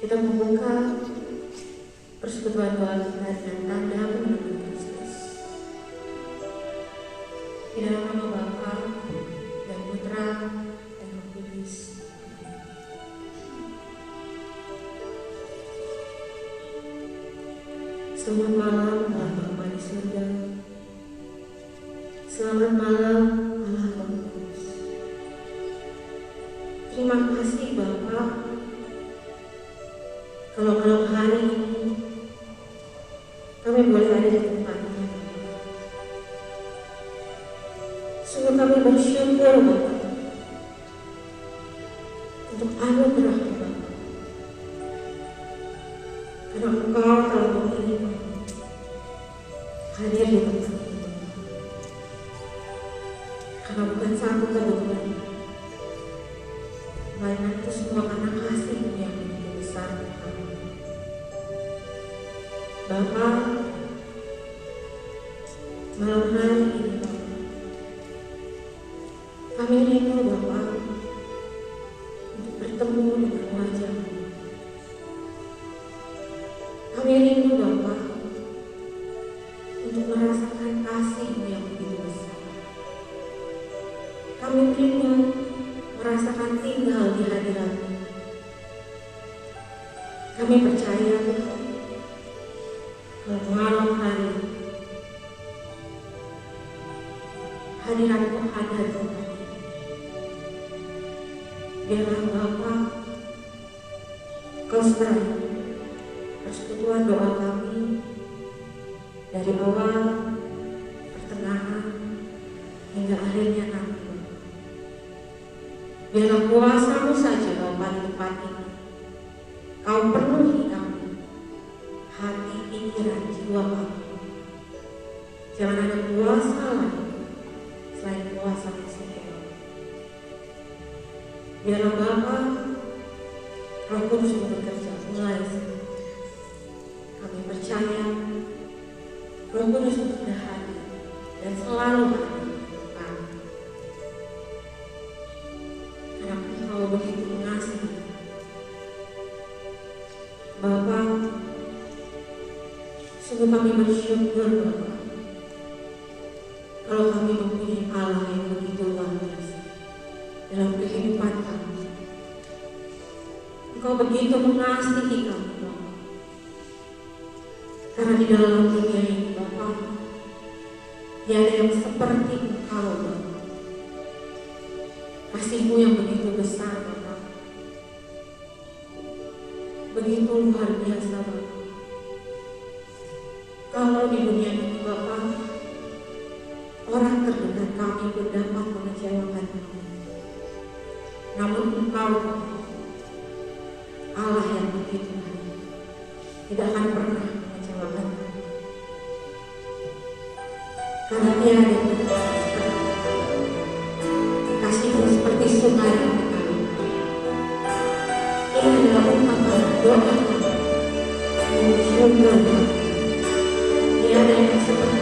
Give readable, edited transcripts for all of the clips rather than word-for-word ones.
Kita membuka persekutuan doa kita dengan tanda pengamatan Kristus. Di dalam nama Bapa dan Putra dan Roh Kudus. Selamat malam Allah Bapa di surga. Selamat malam Allah Roh Kudus. Terima kasih Bapa. Kalau malam hari ini kami boleh ada di tempatnya. Sungguh kami bersyukur Bapa untuk anugerah Bapa. Karena Engkau telah memilih hadir di tempat ini. Karena bukan satu kebetulan, melainkan itu semua karena kasih-Mu yang begitu besar kami. Bapa, malam hari ini Bapa, kami rindu Bapa untuk bertemu dengan wajah-Mu. Kami rindu Bapa untuk merasakan kasih-Mu yang begitu besar. Kami rindu merasakan tinggal di hadirat-Mu. Kami percaya kalau malam hari hadirat-Mu ada di tempat ini. Biarlah Bapa Kau serai persekutuan doa kami dari awal, pertengahan, hingga akhirnya nanti. Biarlah kuasa-Mu saja Bapa di tempat ini. Kau penuhi kami, hati, pikiran, jiwa kami. Jangan ada kuasa lain selain kuasa Kristus. Biarlah Bapa Roh Kudus bekerja mulai sekarang. Kami percaya Roh Kudus sudah hadir dan selalu hadir untuk kami. Karena Engkau begitu mengasihi. Bapa, sungguh kami bersyukur Bapa, kalau kami mempunyai Allah yang begitu luar biasa dalam kehidupan kami. Engkau begitu mengasihi kami Bapa. Karena di dalam dunia ini Bapa, tiada yang seperti Engkau Bapa. Kasih-Mu yang begitu besar Bapa, begitu luar biasa Bapa. Kalau di dunia ini Bapa, orang terdekat kami pun dapat mengecewakan kami. Namun Engkau Allah yang begitu baik, tidak akan pernah mengecewakan kami. Karena tiada yang seperti kasih-Mu seperti sungai yang mengalir. Ini adalah ungkapan doa kami. Bersyukur tiada yang seperti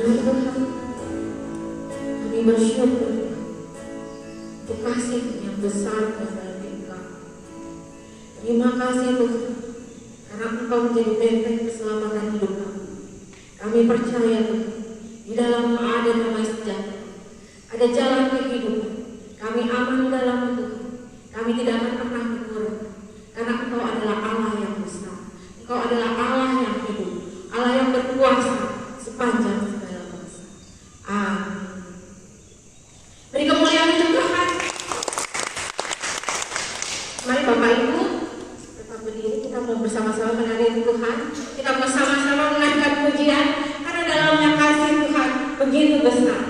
Ya Tuhan, kami bersyukur untuk kasih yang besar dalam hidup kami. Terima kasih Tuhan, karena Engkau menjadi benteng keselamatan hidup kami. Kami percaya Tuhan, di dalam ada damai sejahtera, ada jalan kehidupan. Kami aman di dalam Tuhan. Kami tidak akan pernah berkurang, karena Engkau adalah Allah yang besar. Engkau adalah Allah yang hidup, Allah yang berkuasa sepanjang segala masa. Amin. Beri kemuliaan untuk Tuhan. Mari Bapak Ibu tetap berdiri, kita mau bersama-sama menari Tuhan. Kita mau sama-sama menaikkan pujian, karena dalamnya kasih Tuhan begitu besar.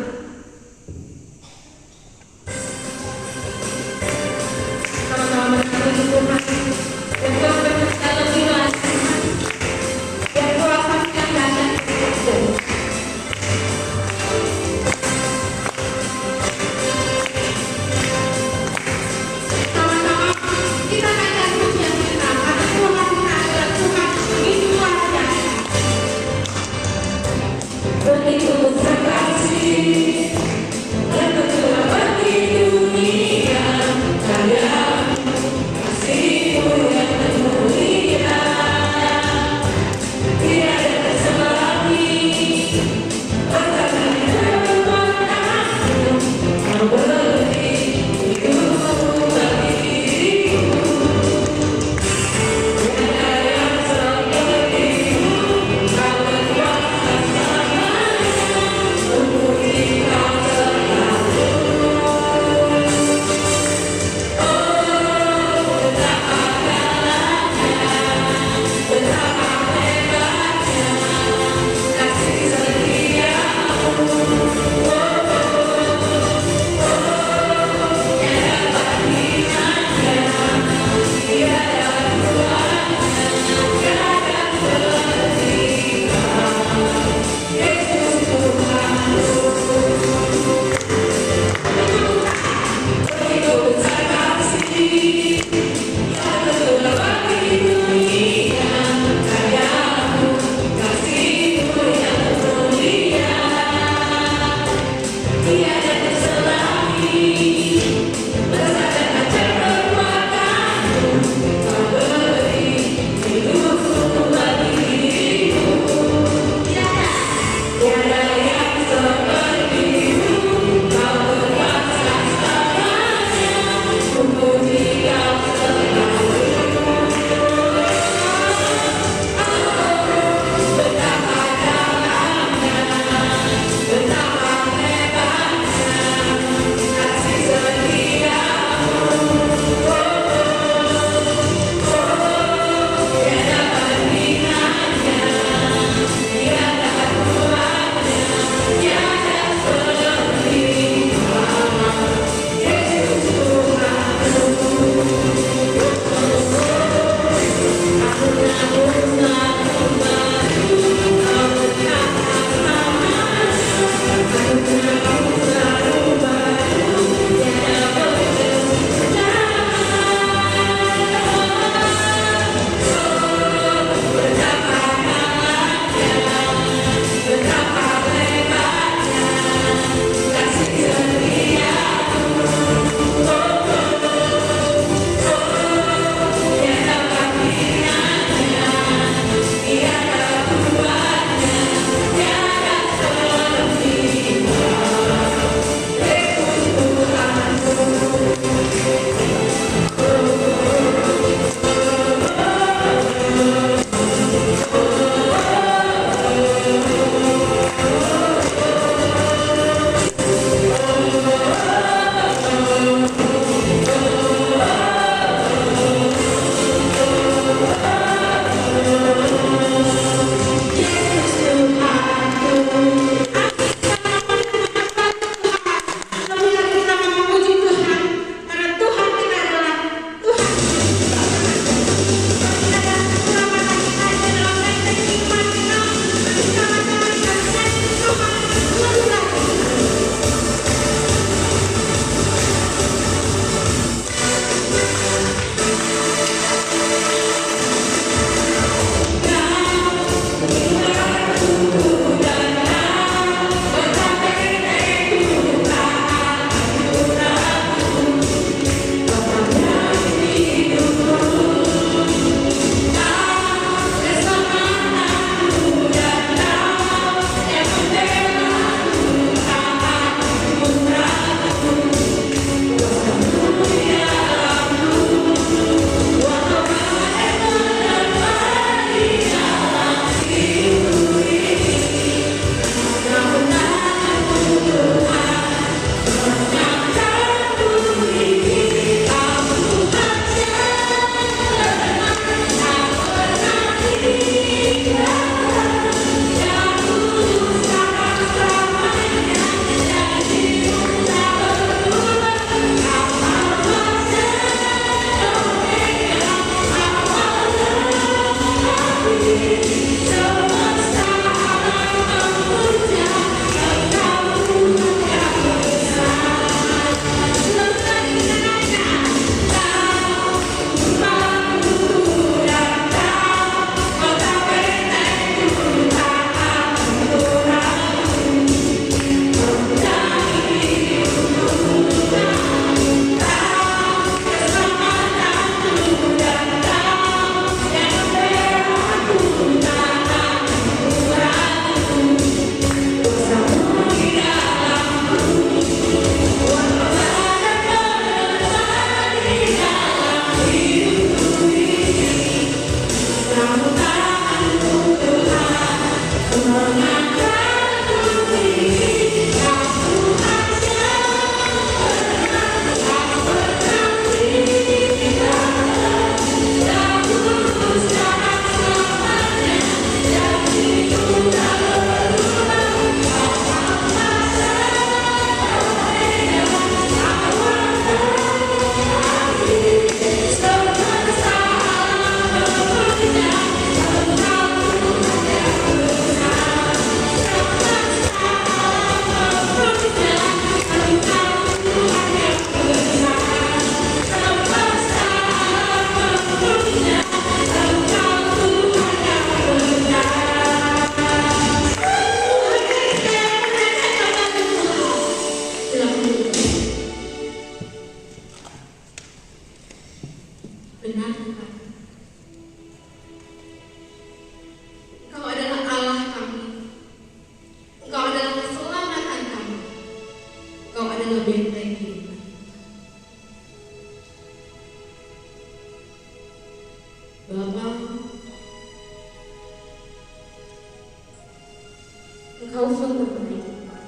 Engkau sungguh menentukan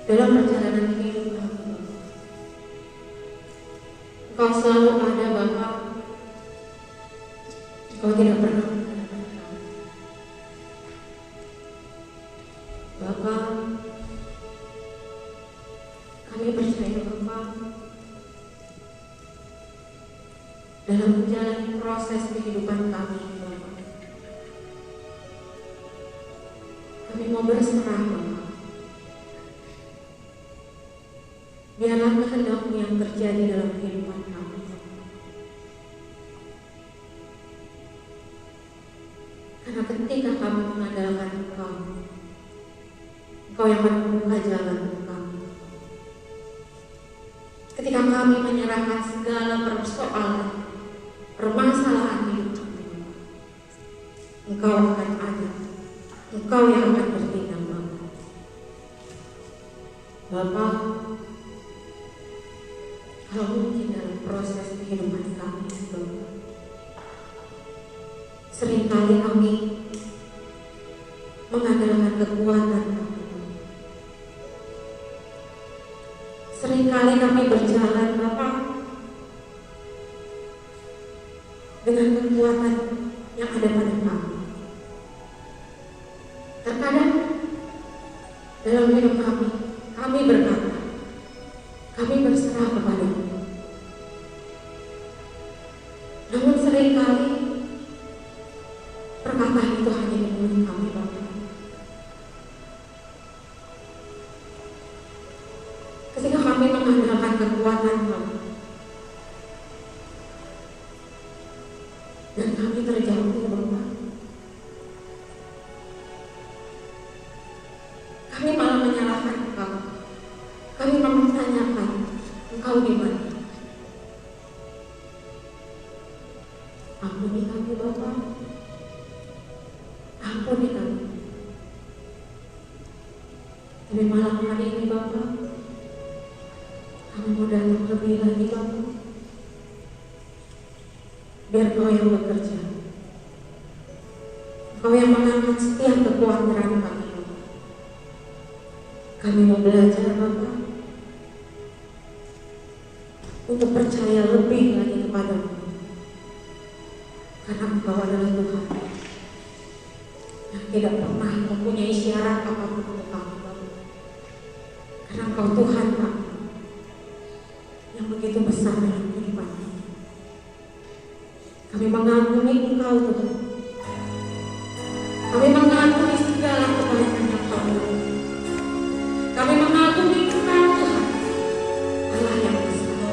dalam perjalanan hidup kami. Engkau selalu ada Bapa. Engkau tidak pernah meninggalkan kami. Bapa, kami percaya Bapa, dalam menjalani proses kehidupan kami Bapa, kami mau berserah Bapa. Biarlah kehendak-Mu yang terjadi dalam kehidupan kami. Karena ketika kami mengandalkan Engkau, Engkau yang akan membuka jalan untuk kami. Ketika kami menyerahkan segala persoalan, permasalahan hidup kami, Engkau akan ada. Engkau yang akan bertindak Bapa. Bapa, kalau mungkin dalam proses kehidupan kami Bapa, seringkali kami mengandalkan kekuatan kami. Seringkali kami berjalan Bapa dengan kekuatan yang ada pada kami. Terkadang dalam hidup kami berkata, kami berserah kepada-Mu. Namun seringkali perkataan itu hanya di mulut kami Bapa. Ketika kami mengandalkan kekuatan kami dan kami terjatuh Bapa, kami malah menyalahkan Engkau. Kami mempertanyakan Engkau di mana. Ampuni kami Bapa. Ampuni kami. Tapi malam hari ini Bapa, kami mau datang lebih lagi Bapa. Biar Kau yang bekerja, Kau yang mengangkat setiap kekuatan kami. Kami mau belajar Bapa untuk percaya lebih lagi kepada-Mu, karena Engkau adalah Tuhan yang tidak pernah mempunyai syarat apapun untuk kami Bapa. Karena Engkau Tuhan kami yang begitu besar dalam kehidupan kami. Kami mengagumi Engkau Tuhan. Kami mengagumi segala kebaikan yang Kau beri. Kami mengagumi Engkau Tuhan, Allah yang besar.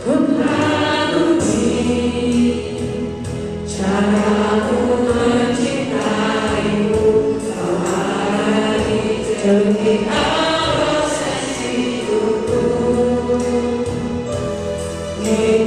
Mengagumi cara-Mu mencintaimu, Kau hari cerita proses hidupku. Ini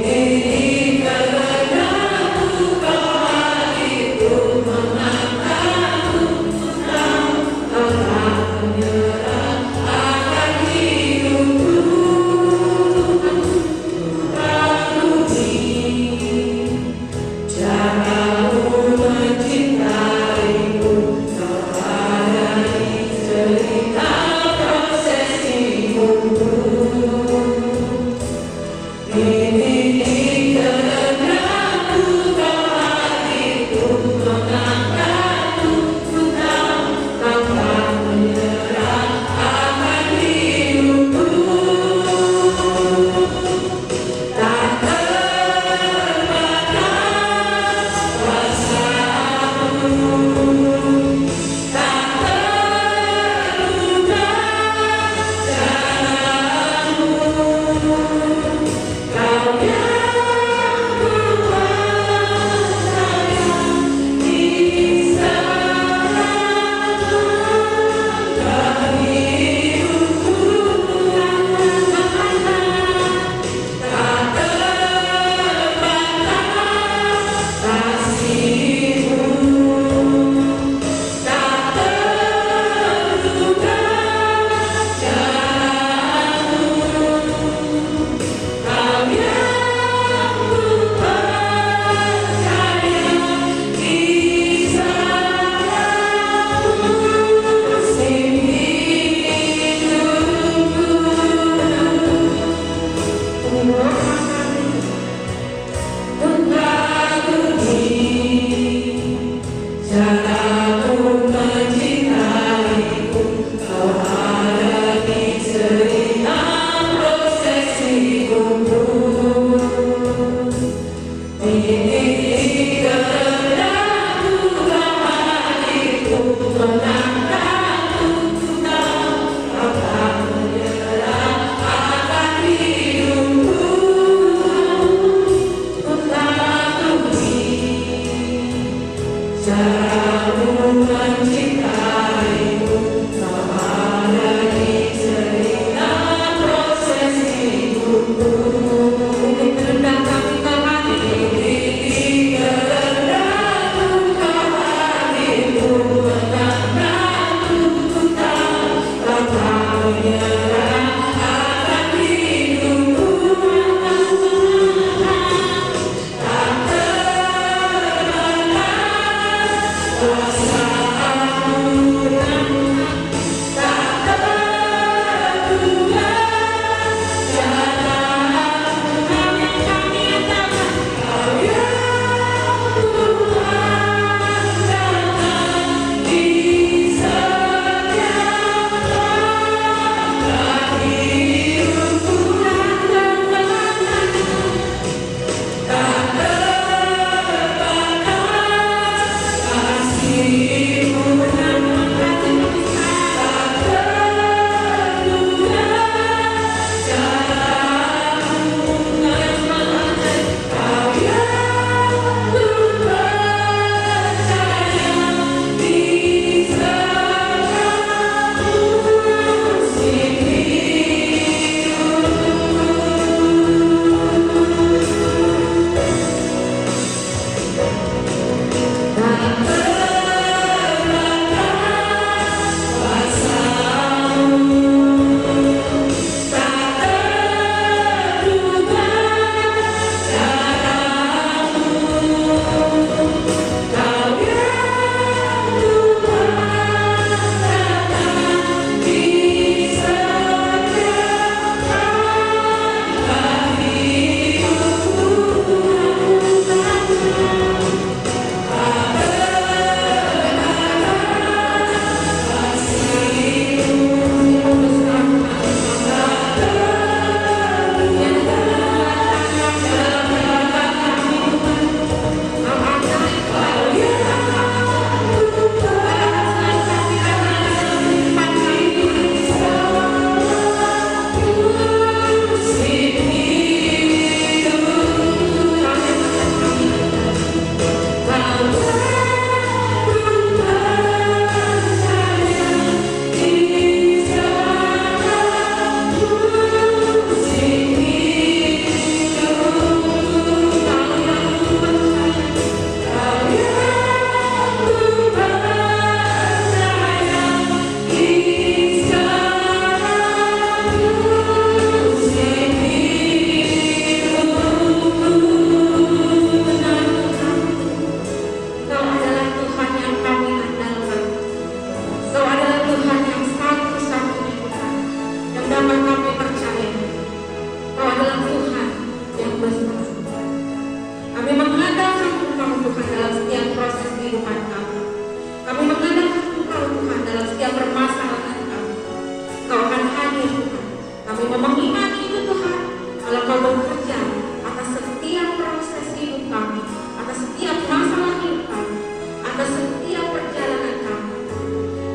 mengimani itu Tuhan, kalau Kau bekerja atas setiap proses hidup kami, atas setiap masalah hidup kami, atas setiap perjalanan kami.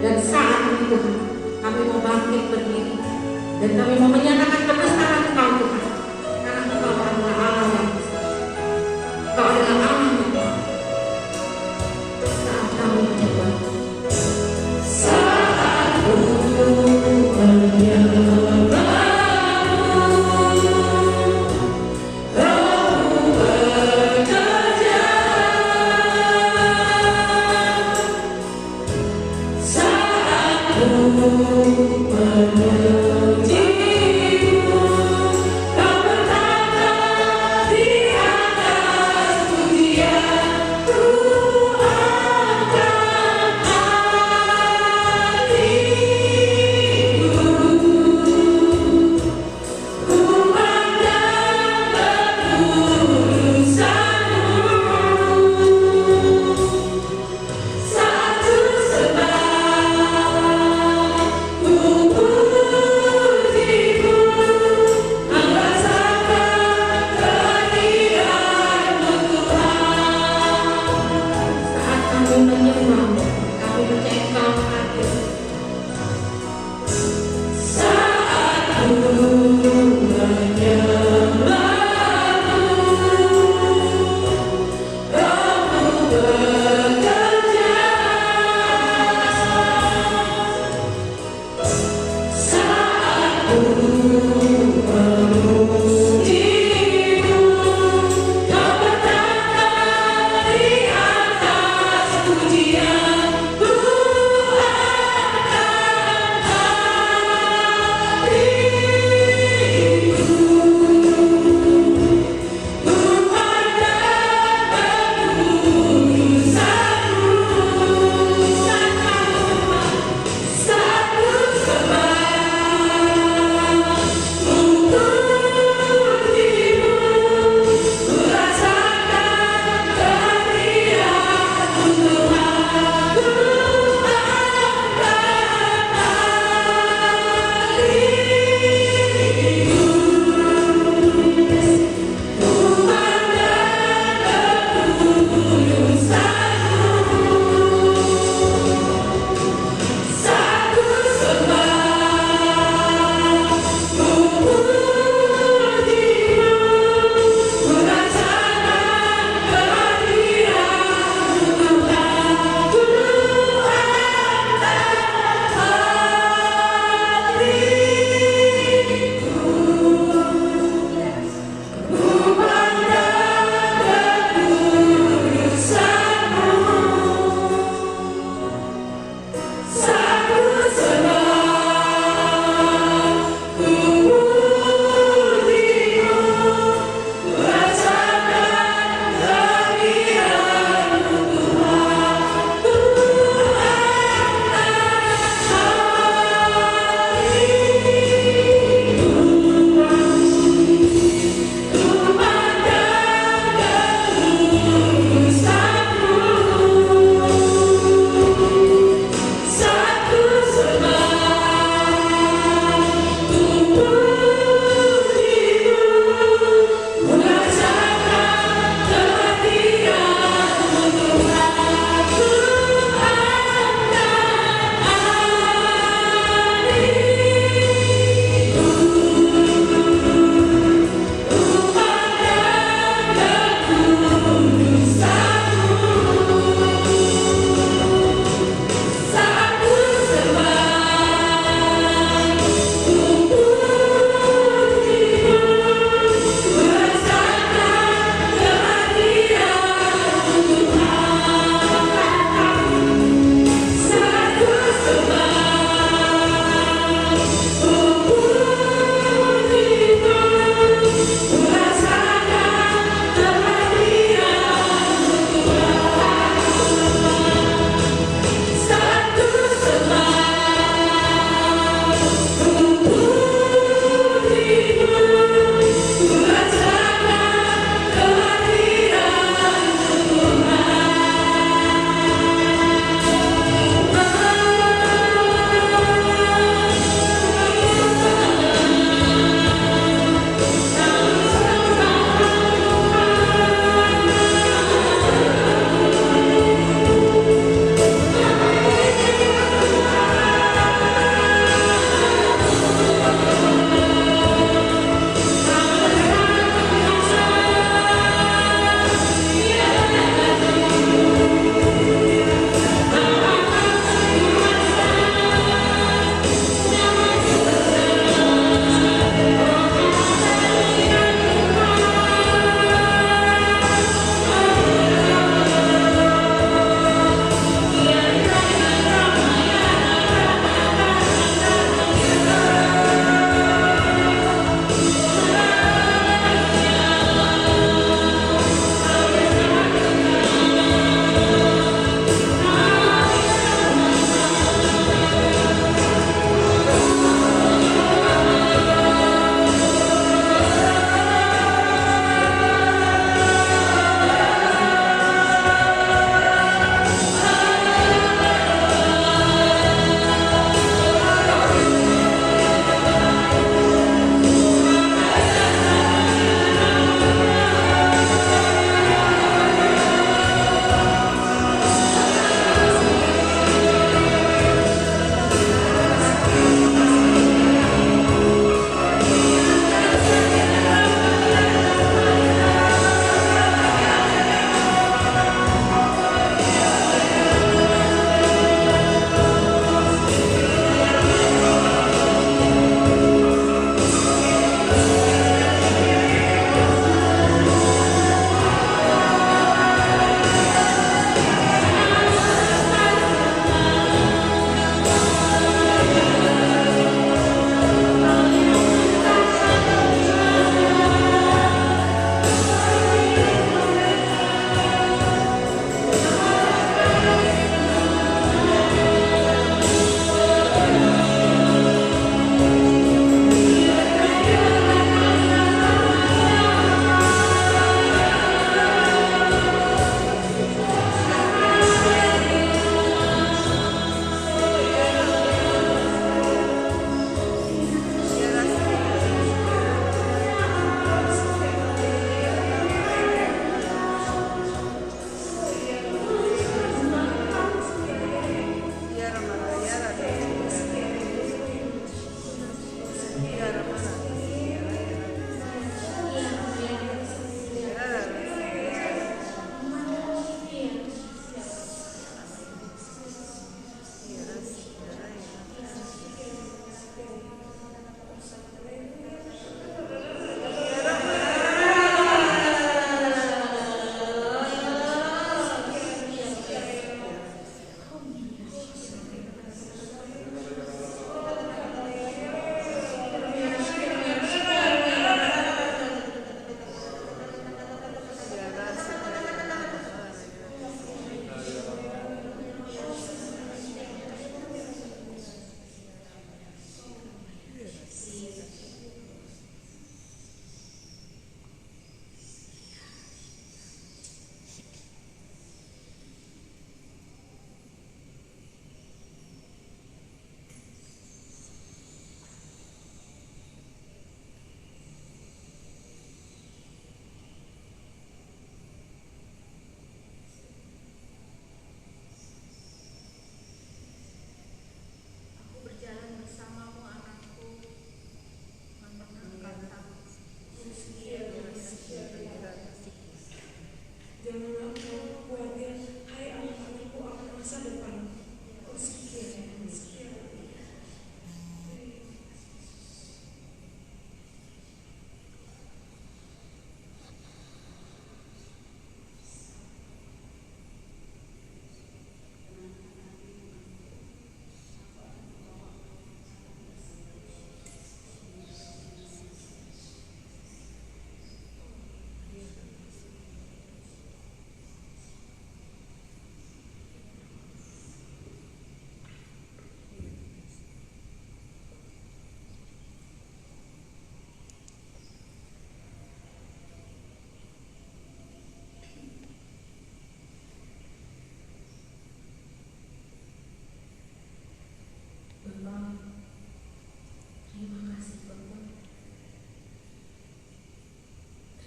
Dan saat ini Tuhan, kami mau bangkit berdiri dan kami mau menyatakan kebesaran Kau Tuhan, karena Engkau adalah Allah yang besar. Engkau adalah Allah yang besar. Saat kami berdoa, saat ku menyembah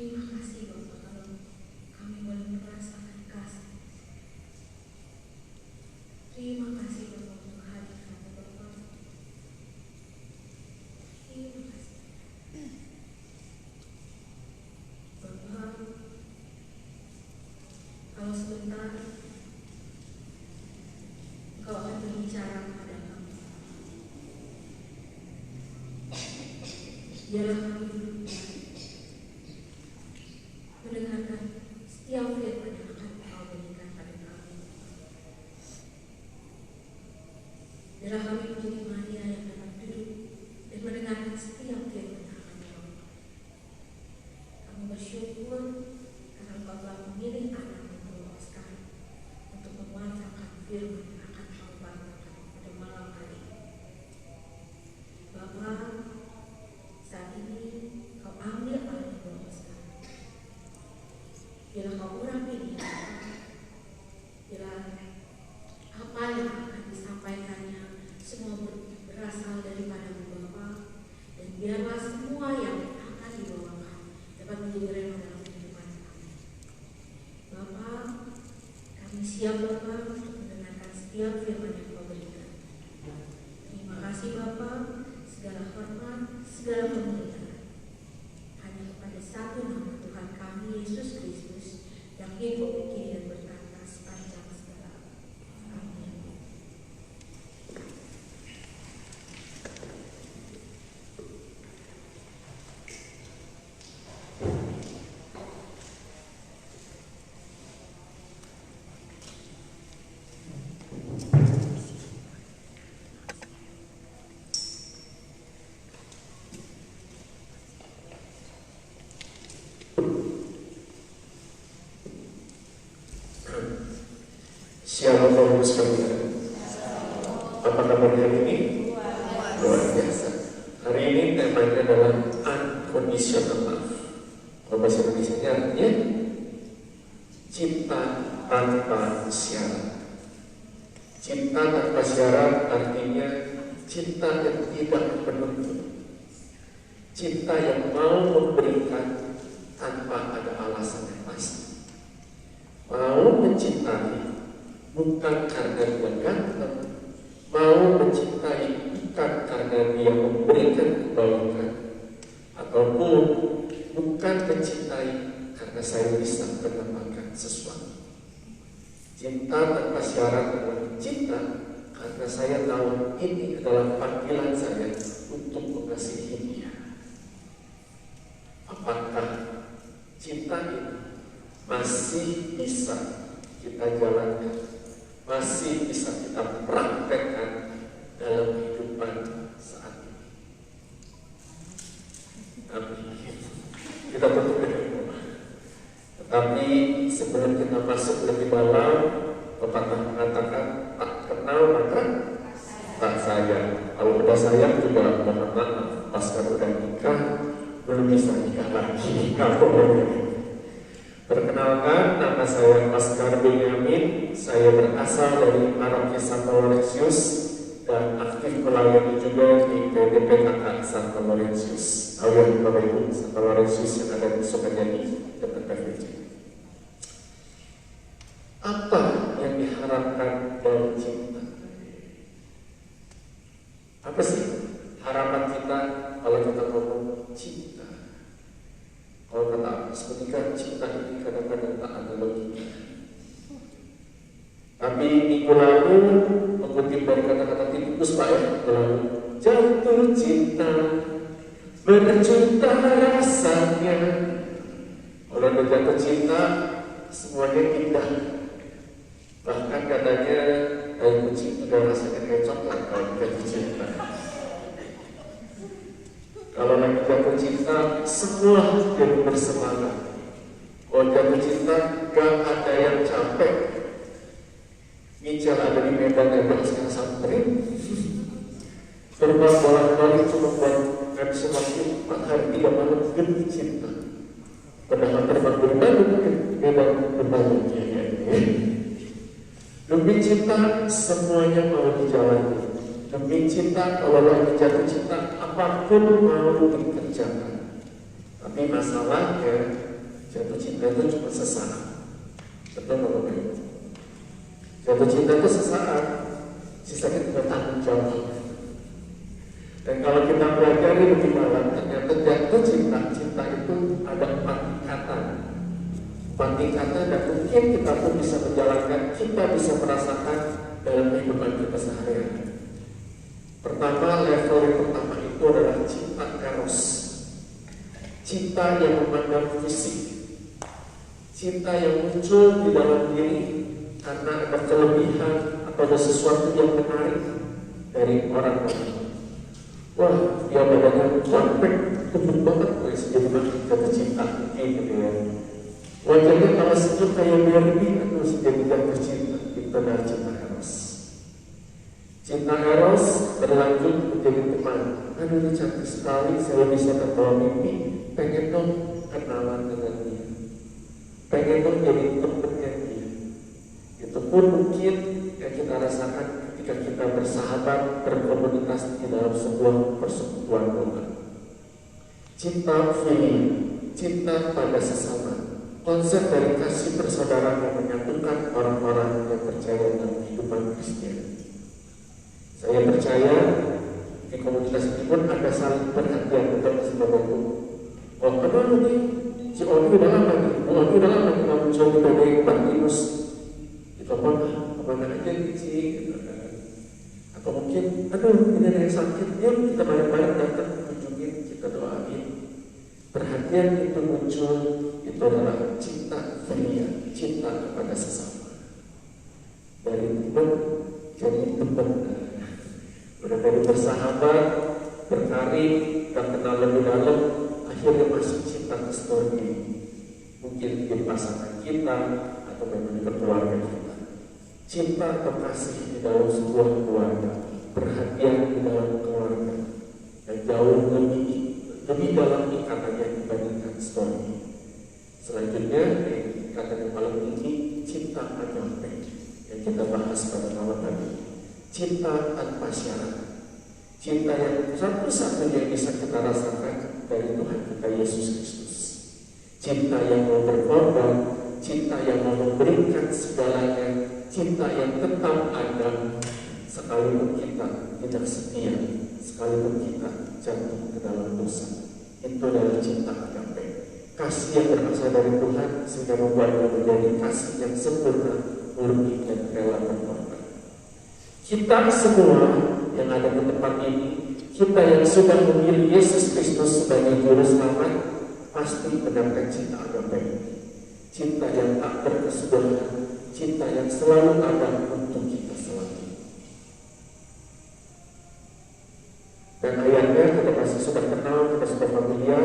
Terima kasih Bapak kalau kami boleh merasakan kasih. Terima kasih Bapak untuk hadirat Bapak. Terima kasih Bapak. Kalau sebentar Engkau akan berbicara kepada kami, biarlah kami mendengarkan setiap firman yang akan Engkau berikan pada kami. Biarlah kami menjadi Maria yang dapat duduk dan mendengarkan setiap firman yang akan Engkau. Kami bersyukur karena Engkau telah memilih anak yang Oscar untuk mewartakan firman yang akan Engkau wartakan pada malam hari ini. Bapa, saat ini Kau ambil alih Oscar. Bila Kau urapi dia, bila apa yang akan disampaikannya semua berasal daripada Bapa, dan biarlah semua yang akan dibawakan dapat menjadi rema dalam kehidupan kami. Bapa, kami siap Bapa untuk mendengarkan setiap firman yang Kau berikan. Terima kasih Bapa, segala hormat, segala kemuliaan hanya kepada satu nama Tuhan kami Yesus Kristus yang hidup kini dan berkata sepanjang segala. Amin. Shalom Bapak sekalian. Apa kabar hari ini? Luar biasa. Hari ini temanya adalah unconditional love. Kalau bahasa Indonesia artinya cinta tanpa syarat. Cinta tanpa syarat artinya cinta yang tidak penuntut. Cinta yang mau memberikan tanpa ada alasan yang pasti. Mau mencintai bukan karena dia ganteng, mau mencintai bukan karena dia memberikan kebaikan, ataupun bukan mencintai karena saya bisa mendapatkan sesuatu. Cinta tanpa syarat adalah cinta karena saya tahu ini adalah panggilan saya untuk mengasihi dia. Apakah cinta ini masih bisa kita jalankan? Masih bisa kita praktekkan dalam kehidupan saat ini. Amin. Kita tutup dengan doa. Tetapi sebelum kita masuk lebih dalam, pepatah mengatakan tak kenal maka tak sayang. Kalau udah sayang juga mohon maaf, pas udah nikah belum bisa nikah lagi. Perkenalkan, nama saya Oscar Benyamin. Saya berasal dari Paroki Santo Laurentius dan aktif melayani juga di PDPKK Santo Laurentius. Alias Bapak Ibu Santo Laurentius yang ada di Sukajadi dan PVJ. Apa yang diharapkan dari cinta? Apa sih harapan kita kalau kita ngomong cinta? Kalau kata seketika cinta ini kadang-kadang tak ada logika. Tapi minggu lalu mengutip dari kata-kata Titus Pak lalu jatuh cinta berjuta rasanya. Kalau udah jatuh cinta semuanya indah. Bahkan katanya air kucing udah rasanya kayak coklat kalau jatuh cinta. Kalau lagi jatuh cinta, semua jadi bersemangat. Kalau jatuh cinta, gak ada yang capek. Ngicar ada di Medan yang sekarang samperin. Terbang bolak-balik cuma buat gak bisa masuk 4 hari 3 malam demi cinta. Padahal terbang dari Bandung ke Medan berbalik. Demi cinta, semuanya mau dijalani. Demi cinta, kalau lagi jatuh cinta, apapun mau dikerjakan. Tapi masalahnya, Jatuh cinta itu cuma sesaat. Betul Bapak Ibu? Jatuh cinta itu sesaat, sisanya kita tanggung jawab. Dan kalau kita pelajari lebih dalam, ternyata jatuh cinta itu ada 4 tingkatan. 4 tingkatan dan mungkin kita pun bisa menjalankan, kita bisa merasakan dalam kehidupan kita sehari-hari. Pertama, level yang pertama itu adalah cinta eros. Cinta yang memandang fisik. Cinta yang muncul di dalam diri karena ada kelebihan atau ada sesuatu yang menarik dari orang lain. Wah, dia badannya perfect, tumbuh banget, jadi makin jatuh cinta, gitu ya. Wajahnya kalau senyum kayak Barbie, aduh jadi jatuh cinta. Itu adalah cinta eros. Cinta eros berlanjut menjadi teman. Aduh ini cantik sekali, saya bisa terbawa mimpi, pengen dong kenalan dengan dia, pengen dong jadi temannya dia. Itu pun mungkin yang kita rasakan ketika kita bersahabat, berkomunitas di dalam sebuah persekutuan Tuhan. Cinta filia, cinta pada sesama, konsep dari kasih persaudaraan yang menyatukan orang-orang yang percaya dalam kehidupan Kristen. Saya percaya di komunitas ini pun ada saling perhatian untuk sesuatu. Oh, kenapa nih? Si Oni udah lama nih, Bu Oni udah lama nih kamu coba dari Martinus. Itu apa? Kemana aja sih? Atau mungkin, aduh ini ada yang sakit, yuk kita bareng-bareng datang kunjungin, kita doain. Perhatian itu muncul, itu adalah cinta filia, cinta kepada sesama. Dari teman jadi teman. Udah dari bersahabat, berkarir, dan kenal lebih dalam, akhirnya masuk cinta ke story. Mungkin di pasangan kita atau memang di keluarga kita. Cinta atau kasih di dalam sebuah keluarga, perhatian di dalam keluarga, dan jauh lebih dalam ikatannya dibandingkan story. Selanjutnya, ikatan yang paling tinggi, cinta agape yang kita bahas pada malam hari. Cinta tanpa syarat, cinta yang satu-satunya bisa kita rasakan dari Tuhan kita Yesus Kristus. Cinta yang mau berkorban, cinta yang mau memberikan segalanya, cinta yang tetap ada sekalipun kita tidak setia, sekalipun kita jatuh ke dalam dosa. Itu adalah cinta agape, kasih yang berasal dari Tuhan sehingga membuatnya menjadi kasih yang sempurna, murni dan rela berkorban. Kita semua yang ada di tempat ini, kita yang sudah memilih Yesus Kristus sebagai juru selamat, pasti mendapatkan cinta agape. Cinta yang tak berkesudahan, cinta yang selalu ada untuk kita selalu. Dan ayatnya kita pasti sudah kenal, kita sudah familiar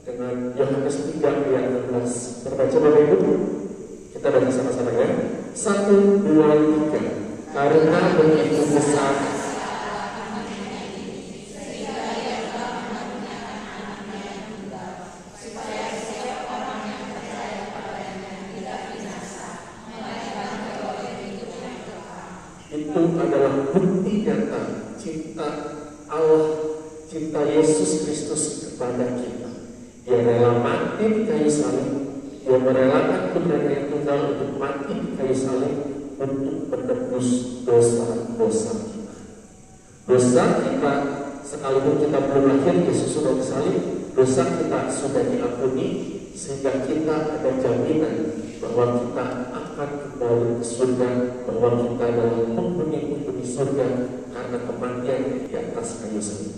dengan Yohanes 3 ayat 16. Terbaca Bapak Ibu? Kita baca sama-sama ya. 1, 2, 3. Karena begitu besar itu adalah bukti nyata cinta Allah, cinta Yesus Kristus kepada kita. Dia rela mati di kayu salib, dia merelakan putranya yang tunggal untuk mati di kayu salib untuk menebus dosa-dosa kita. Dosa kita sekalipun kita belum lahir, Yesus sudah disalib, dosa kita sudah diampuni sehingga kita ada jaminan bahwa kita akan kembali ke surga, bahwa kita adalah penghuni surga karena kematian di atas kayu salib.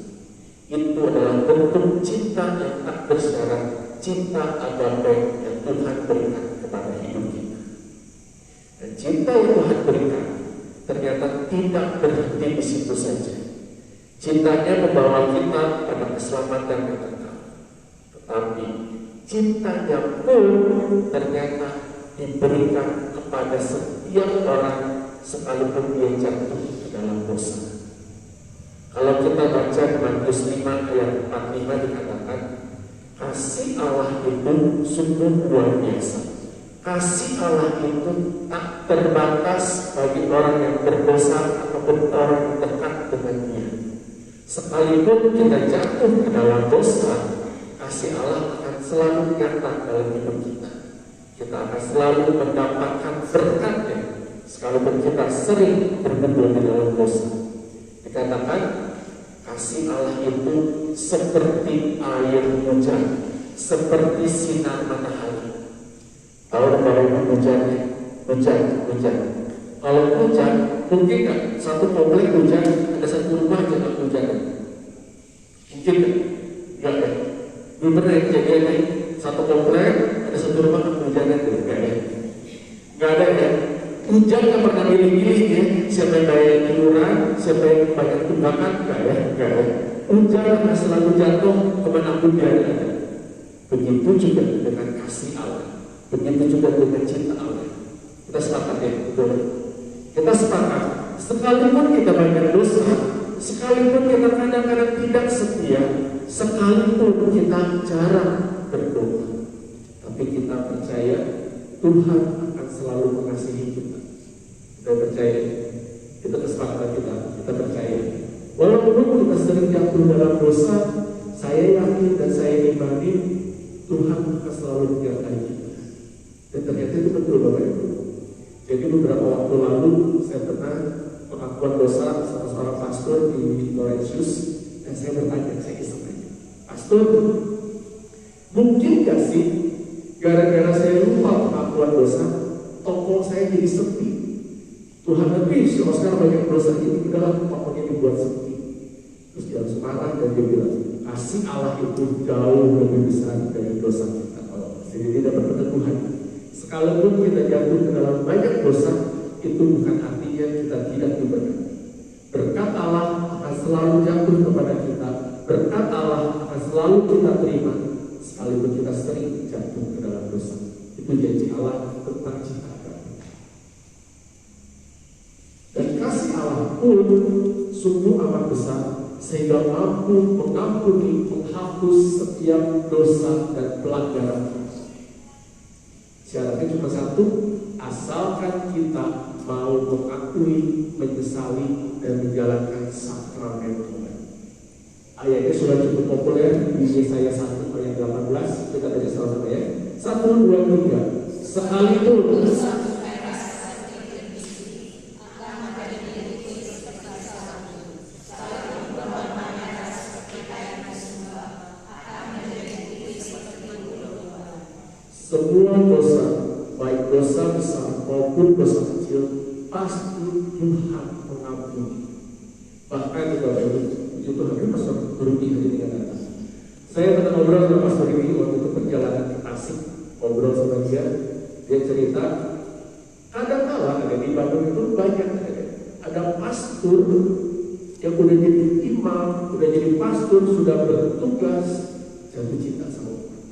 Itu adalah bentuk cinta yang tak bersyarat, cinta agape yang Tuhan berikan kepada hidup kita. Dan cinta yang Tuhan berikan ternyata tidak berhenti di situ saja. Cintanya membawa kita pada keselamatan yang kekal. Tetapi cintanya pun ternyata diberikan kepada setiap orang sekalipun dia jatuh ke dalam dosa. Kalau kita baca di Matius 5 ayat 45 dikatakan, kasih Allah itu sungguh luar biasa. Kasih Allah itu tak terbatas bagi orang yang berdosa ataupun orang yang dekat dengan Dia. Sekalipun kita jatuh ke dalam dosa, kasih Allah akan selalu nyata dalam hidup kita. Kita akan selalu mendapatkan berkatnya sekalipun kita sering bergumul di dalam dosa. Dikatakan kasih Allah itu seperti air hujan, seperti sinar matahari. Tahu bahwa hujan. Kalau hujan, mungkin nggak satu komplek hujan, ada satu rumah yang hujan? Mungkin nggak ya? Belum pernah kejadian nih, satu komplek ada satu rumah yang hujan itu, nggak ada ya? Hujan nggak pernah milih-milih ya, siapa yang bayar iuran, siapa yang banyak tunggakan, nggak ya? Hujan akan selalu jatuh kemanapun dia ada. Begitu juga dengan kasih Allah, begitu juga dengan cinta Allah. Kita sepakat ya, betul. Kita sepakat, sekalipun kita banyak dosa, sekalipun kita kadang-kadang tidak setia, sekalipun kita jarang berdoa, tapi kita percaya Tuhan akan selalu mengasihi kita. Kita percaya, itu kesepakatan kita percaya. Walaupun kita sering jatuh dalam dosa, saya yakin dan saya imani Tuhan akan selalu menyertai kita. Dan ternyata itu betul Bapak Ibu. Jadi beberapa waktu lalu saya pernah pengakuan dosa sama seorang pastor di Laurentius, dan saya bertanya, saya iseng aja, Pastor, mungkin gak sih gara-gara saya lupa pengakuan dosa, toko saya jadi sepi? Tuhan lebih, si Oscar banyak dosa ini, udahlah tokonya dibuat sepi. Terus dia langsung marah dan dia bilang, kasih Allah itu jauh lebih besar dari dosa kita. Jadi tidak berkata Tuhan. Sekalipun kita jatuh ke dalam banyak dosa, itu bukan artinya kita tidak diberkati. Berkat Allah akan selalu jatuh kepada kita. Berkat Allah akan selalu kita terima, sekalipun kita sering jatuh ke dalam dosa. Itu janji Allah tentang cinta kami. Dan kasih Allah pun sungguh amat besar, sehingga mampu mengampuni, menghapus setiap dosa dan pelanggaran. Syaratnya cuma satu, asalkan kita mau mengakui, menyesali, dan menjalankan sakramen tobat. Ayatnya sudah cukup populer di Yesaya 1 ayat 18. Kita baca sama-sama ya. 1, 2, 3. Sekalipun semua dosa, baik dosa besar maupun dosa kecil, pasti Tuhan mengampuni. Bahkan juga itu hampir Pastor Rudi hari ini kata. Saya pernah ngobrol sama Pastor Rudi waktu itu perjalanan ke Tasik, ngobrol sama dia cerita, kadang-kala ada di Bandung itu banyak ada pastor yang udah jadi imam, udah jadi pastor, sudah bertugas, jatuh cinta sama Tuhan.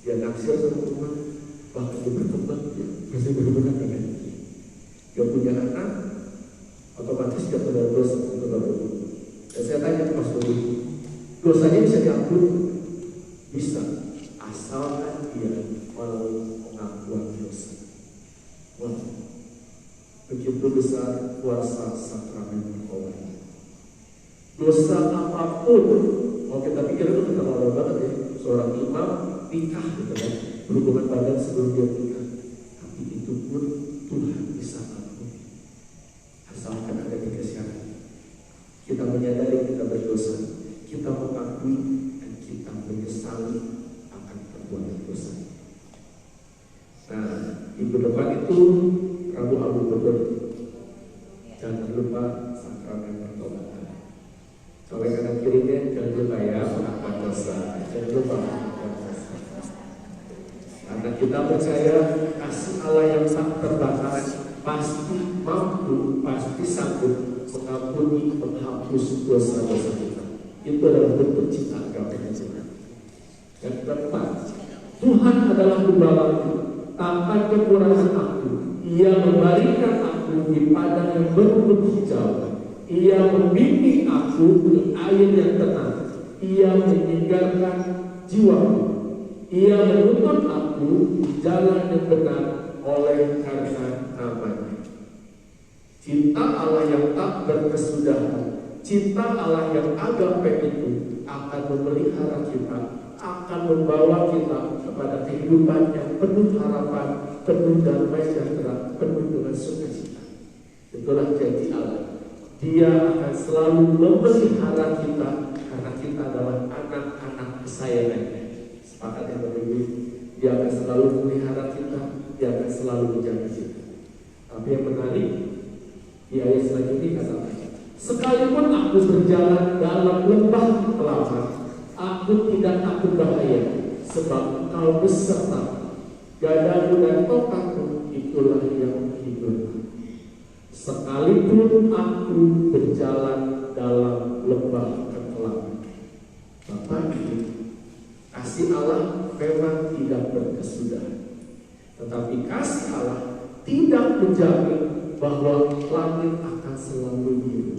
Dia naksir sama Tuhan, bahkan dia berkembang, masih berhubungan dengan dia punya anak, otomatis dia pada dosa untuk baru. Dan saya tanya ke Pastor Rudi, dosanya bisa diampuni? Bisa, asalkan dia mau pengakuan dosa. Wah, begitu besar kuasa sakramen pertobatan. Dosa apapun, mau kita pikir itu kita malu banget ya, seorang imam nikah gitu kan, berhubungan badan sebelum dia nikah, tapi itu pun Tuhan bisa ampuni, asalkan ada 3 syarat. Kita menyadari kita berdosa, kita mengakui, dan kita menyesali akan perbuatan dosa. Nah, minggu depan itu Rabu Abu Bakar, jangan lupa sakramen pertobatan. Oleh kanan kirinya jangan lupa ya pengakuan dosa, jangan lupa. Karena kita percaya kasih Allah yang sangat terbatas pasti mampu, pasti sanggup mengampuni, menghapus dosa-dosa kita. Itu adalah bentuk cinta agape kita. Yang keempat, Tuhan adalah gembalaku, tanpa kekurangan aku. Ia memberikan aku di padang yang berbukit hijau. Ia membimbing aku ke air yang tenang. Ia menyegarkan jiwaku. Ia menuntun aku di jalan yang benar oleh karena namanya. Cinta Allah yang tak berkesudahan, cinta Allah yang agape itu akan memelihara kita, akan membawa kita kepada kehidupan yang penuh harapan, penuh damai sejahtera, penuh dengan sukacita. Itulah janji Allah. Dia akan selalu memelihara kita karena kita adalah anak-anak kesayangannya. Sepakat yang berbeda. Dia akan selalu memelihara kita, dia akan selalu menjaga kita. Tapi yang menarik, di ayat selanjutnya katakan, sekalipun aku berjalan dalam lembah kekelaman, aku tidak takut bahaya, sebab Engkau beserta. Gadamu dan tongkatmu itulah yang menghibur. Sekalipun aku berjalan dalam lembah kekelaman. Bapak Ibu, kasih Allah memang tidak berkesudahan, tetapi kasih Allah tidak menjamin bahwa langit akan selalu biru.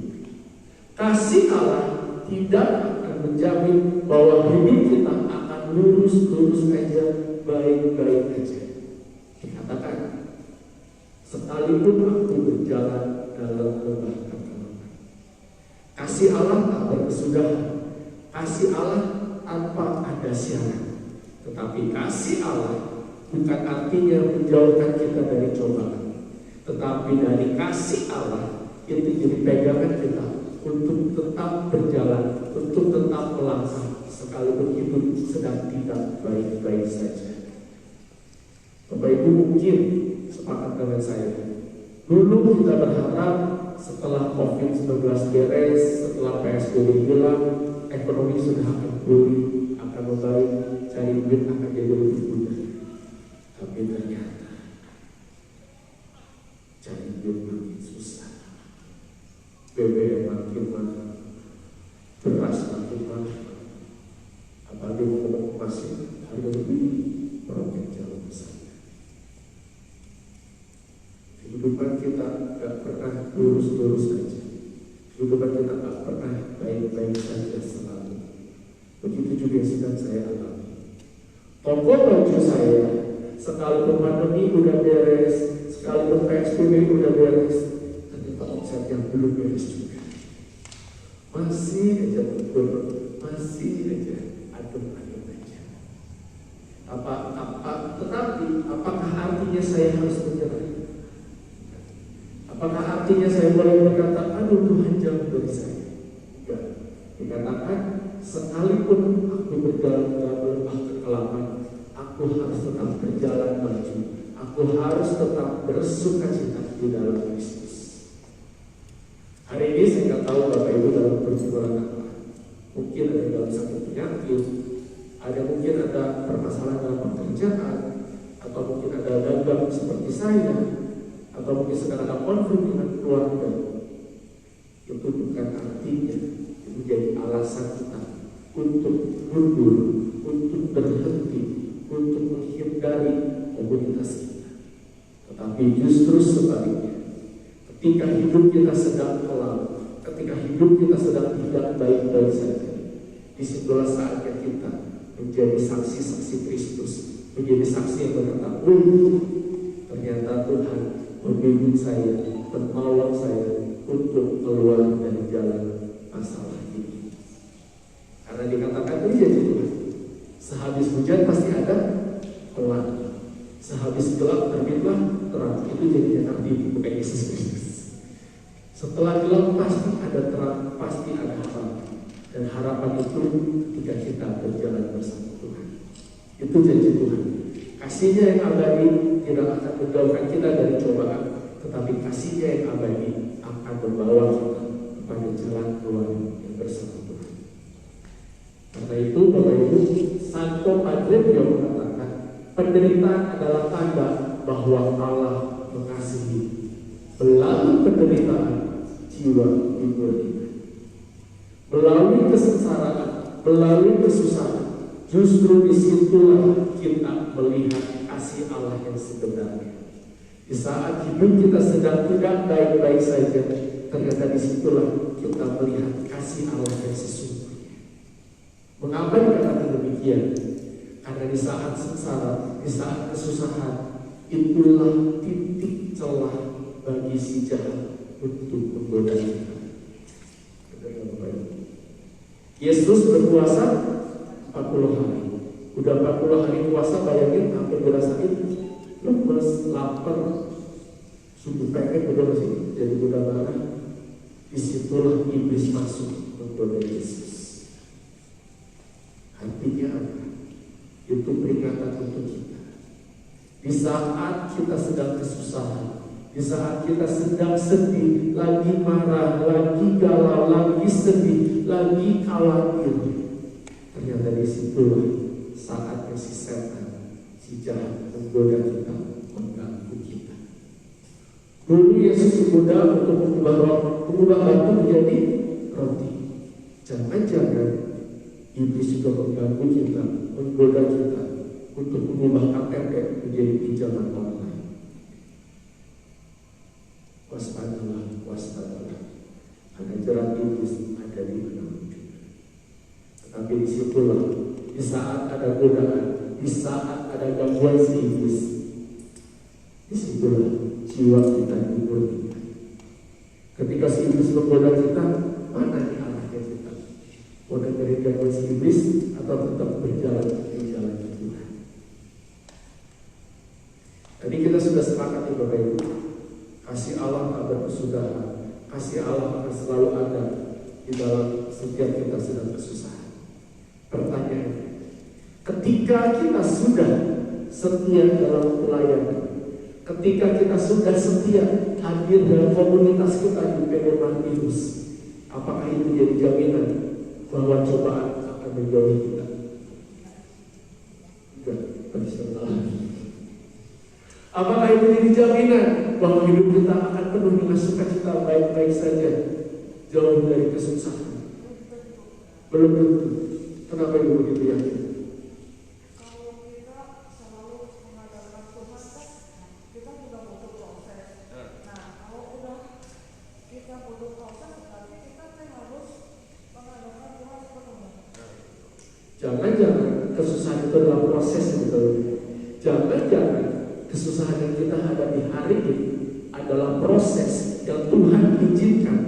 Kasih Allah tidak akan menjamin bahwa hidup kita akan lurus-lurus aja, baik-baik aja. Dikatakan, sekalipun aku berjalan dalam lembah kekelaman. Kasih Allah tak berkesudahan. Kasih Allah tanpa ada syarat. Tetapi kasih Allah bukan artinya menjauhkan kita dari cobaan, tetapi dari kasih Allah itu jadi pegangan kita untuk tetap berjalan, untuk tetap melangkah sekalipun hidup sedang tidak baik-baik saja. Bapak Ibu mungkin sepakat dengan saya. Dulu kita berharap setelah COVID-19 beres, setelah PSBB hilang, ekonomi sudah akan pulih, akan membaik, cari duit akan jadi lebih mudah. Tapi ternyata cari duit makin susah. BBM makin mahal, beras makin mahal, apalagi mau masih harga lebih makin jauh besar. Kehidupan kita gak pernah lurus-lurus saja. Kehidupan kita gak pernah baik-baik saja selalu. Begitu juga yang sedang saya alami. Toko baju saya, sekalipun pandemi udah beres, sekalipun PSBB udah beres, ternyata omset yang belum beres juga. Masih aja berkurang, masih aja adem-adem aja. Tetapi apakah artinya saya harus menyerah? Apakah artinya saya boleh berkata, aduh Tuhan jauh dari saya? Enggak. Dikatakan, sekalipun aku berjalan dalam lembah kekelaman, aku harus tetap berjalan maju. Aku harus tetap bersukacita di dalam Kristus. Hari ini saya nggak tahu Bapak Ibu dalam pergumulan apa. Mungkin ada dalam sakit penyakit, ada mungkin ada permasalahan dalam pekerjaan, atau mungkin ada gagal seperti saya, atau mungkin sedang ada konflik dengan keluarga. Itu bukan artinya itu jadi alasan kita untuk mundur, untuk berhenti, untuk menghindari komunitas kita. Tetapi justru sebaliknya, ketika hidup kita sedang kelam, ketika hidup kita sedang tidak baik-baik saja, disitulah saatnya kita menjadi saksi-saksi Kristus, menjadi saksi yang berkata, ternyata Tuhan membimbing saya, menolong saya untuk keluar dari jalan masalah ini. Karena dikatakan ini janji Tuhan, sehabis hujan pasti ada pelangi, sehabis gelap terbitlah terang. Itu jadinya Nabi, bukan Yesus Kristus. Setelah gelap pasti ada terang, pasti ada harapan. Dan harapan itu ketika kita berjalan bersama Tuhan. Itu janji Tuhan. Kasihnya yang abadi tidak akan menjauhkan kita dari cobaan, tetapi kasihnya yang abadi akan membawa kita kepada jalan keluar yang bersama Tuhan. Karena itu Bapak Ibu, Santo Padre Pio mengatakan, penderitaan adalah tanda bahwa Allah mengasihi. Melalui penderitaan, jiwa diberikan. Melalui kesengsaraan, melalui kesusahan, justru disitulah kita melihat kasih Allah yang sebenarnya. Di saat hidup kita sedang tidak baik-baik saja, ternyata disitulah kita melihat kasih Allah yang sesungguhnya. Mengapa dikatakan demikian? Karena di saat sengsara, di saat kesusahan, itulah titik celah bagi si jahat untuk menggoda kita. Yesus berpuasa 40 hari. Udah 40 hari puasa, bayangin apa yang dirasain? Lemes, lapar, sungguh pengen betul sih, jadi udah marah. Disitulah iblis masuk menggoda Yesus. Artinya apa? Itu peringatan untuk kita. Di saat kita sedang kesusahan, di saat kita sedang sedih, lagi marah, lagi galau, lagi sedih, lagi khawatir, ternyata disitulah saatnya si setan, si jahat menggoda kita, mengganggu kita. Dulu Yesus menggoda untuk mengubah batu menjadi roti. Jangan-jangan iblis juga mengganggu kita, menggoda kita untuk mengubah KTP menjadi pinjaman online. Waspadalah, waspadalah. Ada jerat iblis ada di mana-mana. Tetapi disitulah, di saat ada godaan, di saat ada gangguan si iblis, disitulah jiwa kita dimurnikan. Ketika si iblis menggoda kita, mana nih arahnya kita? Mau dengerin gangguan si iblis atau tetap berjalan di jalan Tuhan? Tadi kita sudah sepakat ya Bapak Ibu, kasih Allah tak berkesudahan, kasih Allah akan selalu ada di dalam setiap kita sedang kesusahan. Pertanyaannya, ketika kita sudah setia dalam pelayanan, ketika kita sudah setia hadir dalam komunitas kita di PD Martinus, apakah itu jadi jaminan bahwa cobaan akan menjauhi kita? Enggak, bisa salah. Apakah itu jadi jaminan bahwa hidup kita akan penuh dengan sukacita, baik-baik saja, jauh dari kesusahan? Belum tentu. Kenapa ibu begitu yakin? Kalau kita selalu mengandalkan Tuhan, kita juga butuh proses. Nah, kalau udah kita butuh proses, berarti kita harus mengandalkan Tuhan sepenuhnya. Jangan-jangan kesusahan itu adalah proses yang betul. Jangan-jangan kesusahan yang kita hadapi hari ini adalah proses yang Tuhan izinkan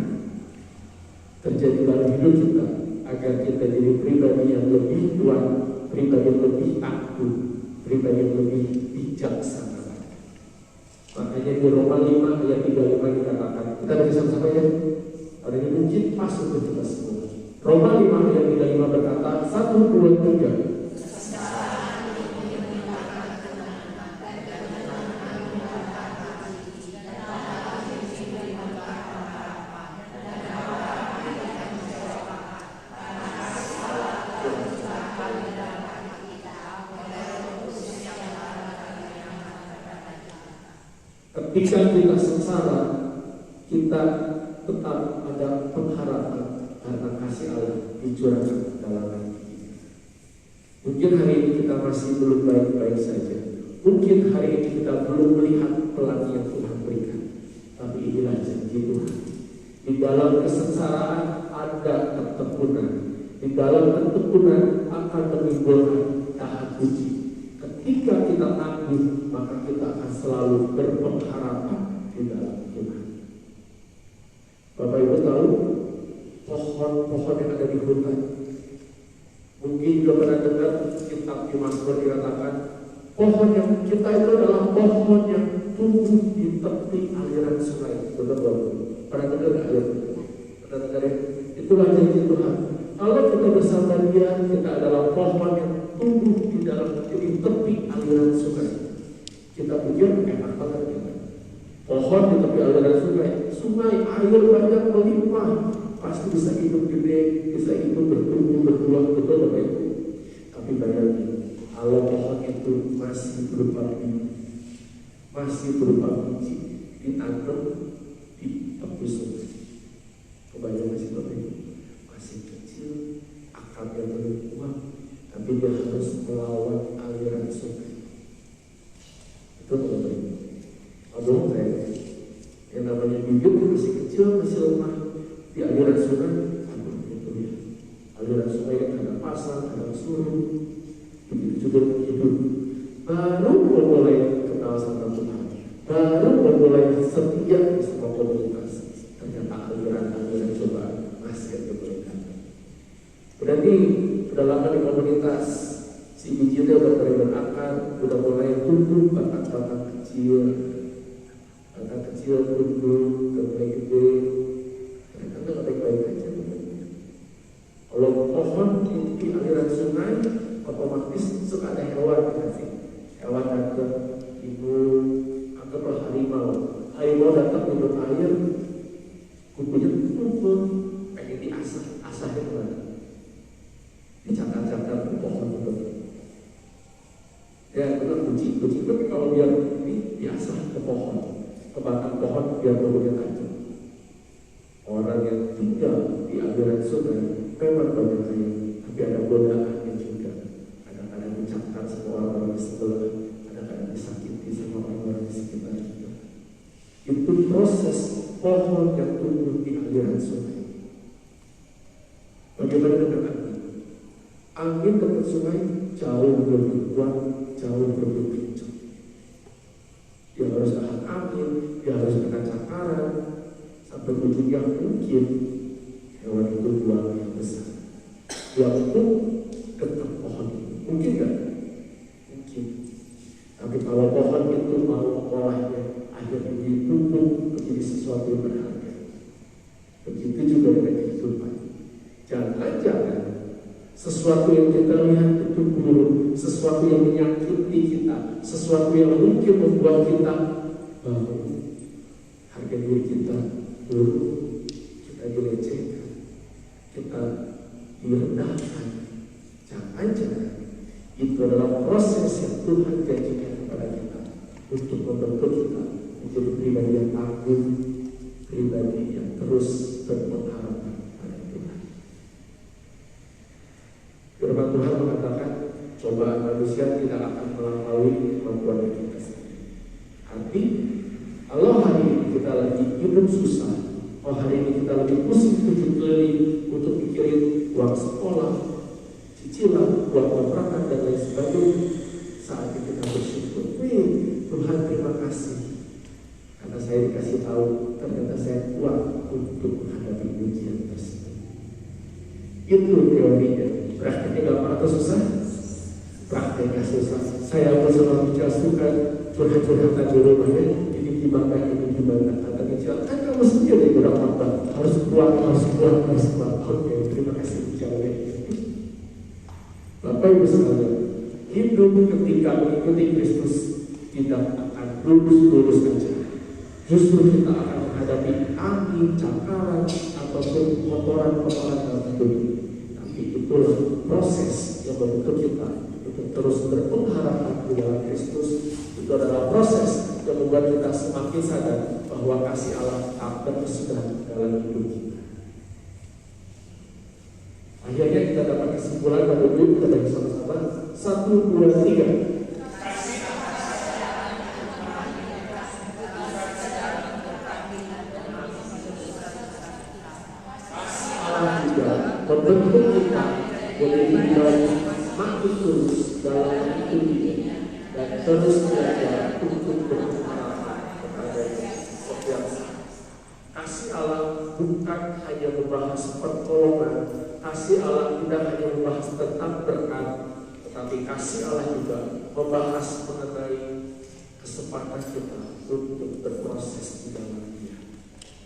terjadi dalam hidup kita, agar kita jadi pribadi yang lebih kuat, pribadi yang lebih angkuh, pribadi yang lebih bijaksana. Makanya di Roma 5 ayat 35 dikatakan, kita baca sama-sama ya. Hari ini mungkin pas untuk kita semua. Roma 5 ayat 35 berkata, 1, 2, 3. Ketika kita sengsara, kita tetap ada pengharapan karena kasih Allah dicurahkan dalam hati kita. Mungkin hari ini kita masih belum baik-baik saja. Mungkin hari ini kita belum melihat pelangi yang Tuhan berikan. Tapi inilah janji Tuhan. Di dalam kesengsaraan ada ketekunan. Di dalam ketekunan akan menimbulkan tahan puji. Ketika kita tangguh, maka kita akan selalu berpengharapan di dalam Tuhan. Bapak Ibu tahu pohon-pohon yang ada di hutan. Mungkin juga pernah dengar kitab di Mazmur dikatakan pohon yang kita itu adalah pohon yang tumbuh di tepi aliran sungai. Betul-betul. Pernah dengar nggak ayat itu? Pernah dengar ya? Itulah janji Tuhan. Kalau kita bersama Dia, kita adalah pohon yang tumbuh di tepi aliran sungai. Kita pikir enak banget ya. Pohon di tepi aliran sungai air banyak melimpah, pasti bisa hidup gede, bisa hidup bertumbuh berbuah, betul Bapak Ibu. Tapi bayangin, kalau pohon itu masih berupa biji, ditanam di tepi sungai. Kebayang masih Bapak Ibu, masih kecil, akarnya belum kuat, tapi dia harus melawan aliran sungai. Itu Bapak Ibu. Aduh, yang namanya bibit masih kecil, masih lemah di aliran sungai. Aduh, itu dia. Aliran sungai yang ada pasang, ada surut, begitu juga hidup. Baru mulai kenal sama Tuhan, baru mulai setia sama komunitas. Ternyata aliran cobaan masih ada berkata. Udah nih udah lama di komunitas, si bijinya udah mulai berakar, udah mulai tumbuh batang-batang kecil, tumbuh, udah mulai gede. Ternyata nggak baik-baik aja. Kalau pohon di aliran sungai, otomatis suka ada hewan kan sih? Hewan datang, ibu, anggaplah harimau datang minum air, kukunya tumpul, pengen asahnya kemana? Dicakar-cakar ke pohon itu. Ya, benar kucing itu kalau biar ini diasah ke pohon, ke batang pohon biar baunya tajam. Orang yang tinggal di aliran sungai memang banyak kayak, tapi ada godaannya juga. Kadang-kadang dicakar sama orang-orang di sebelah, kadang-kadang disakiti sama orang-orang di sekitar juga. Itu proses pohon yang tumbuh di aliran sungai. Bagaimana dengan angin? Angin dekat sungai jauh lebih kuat, jauh lebih kencang. Dia harus tahan angin, dia harus kena cakaran, sampai ujungnya mungkin hewan itu buang yang besar. Yang itu dekat pohon itu. Mungkin nggak? Mungkin. Tapi kalau pohon itu mau mengolahnya, akhirnya ditutup menjadi sesuatu yang berharga. Begitu juga dengan kehidupan. Jangan-jangan sesuatu yang kita lihat itu buruk, sesuatu yang menyakiti kita, sesuatu yang mungkin membuat kita harga diri kita turun, kita dilecehkan, kita direndahkan. Jangan-jangan itu adalah proses yang Tuhan janjikan kepada kita untuk membentuk kita menjadi pribadi yang tangguh, pribadi yang terus berpengharapan pada Tuhan. Firman Tuhan mengatakan cobaan manusia tidak akan melampaui kemampuan kita sendiri. Tapi kalau hari ini kita lagi hidup susah, kalau hari ini kita lagi pusing tujuh keliling untuk mikirin uang sekolah, cicilan, uang kontrakan dan lain sebagainya, saatnya kita bersyukur. Tuhan terima kasih karena saya dikasih tahu ternyata saya kuat untuk menghadapi ujian tersebut. Itu teorinya. Prakteknya gampang atau susah? Prakteknya susah. Saya bersama menjelaskan curhat-curhatan di rumahnya, ini gimana, kata kecil. Kan kamu sendiri udah apa? Harus kuat. Oke, terima kasih jawabnya. Bapak Ibu sekalian, hidup ketika mengikuti Kristus tidak akan lurus saja. Justru kita akan menghadapi angin, cakaran, ataupun kotoran-kotoran dalam hidup. Tapi itulah proses yang membentuk kita untuk terus berpengharapan di dalam Kristus. Itu adalah proses yang membuat kita semakin sadar bahwa kasih Allah tak sudah dalam hidup kita. Akhirnya kita dapat kesimpulan pada dulu kita bagi sama-sama 1, 2, 3. Membentuk kita menjadi makin tulus dalam hidup ini dan terus belajar untuk berpengharapan kepada setiap saat. Kasih Allah bukan hanya membahas pertolongan, kasih Allah tidak hanya membahas tentang berkat, tetapi kasih Allah juga membahas mengenai kesempatan kita untuk berproses di dalam Dia.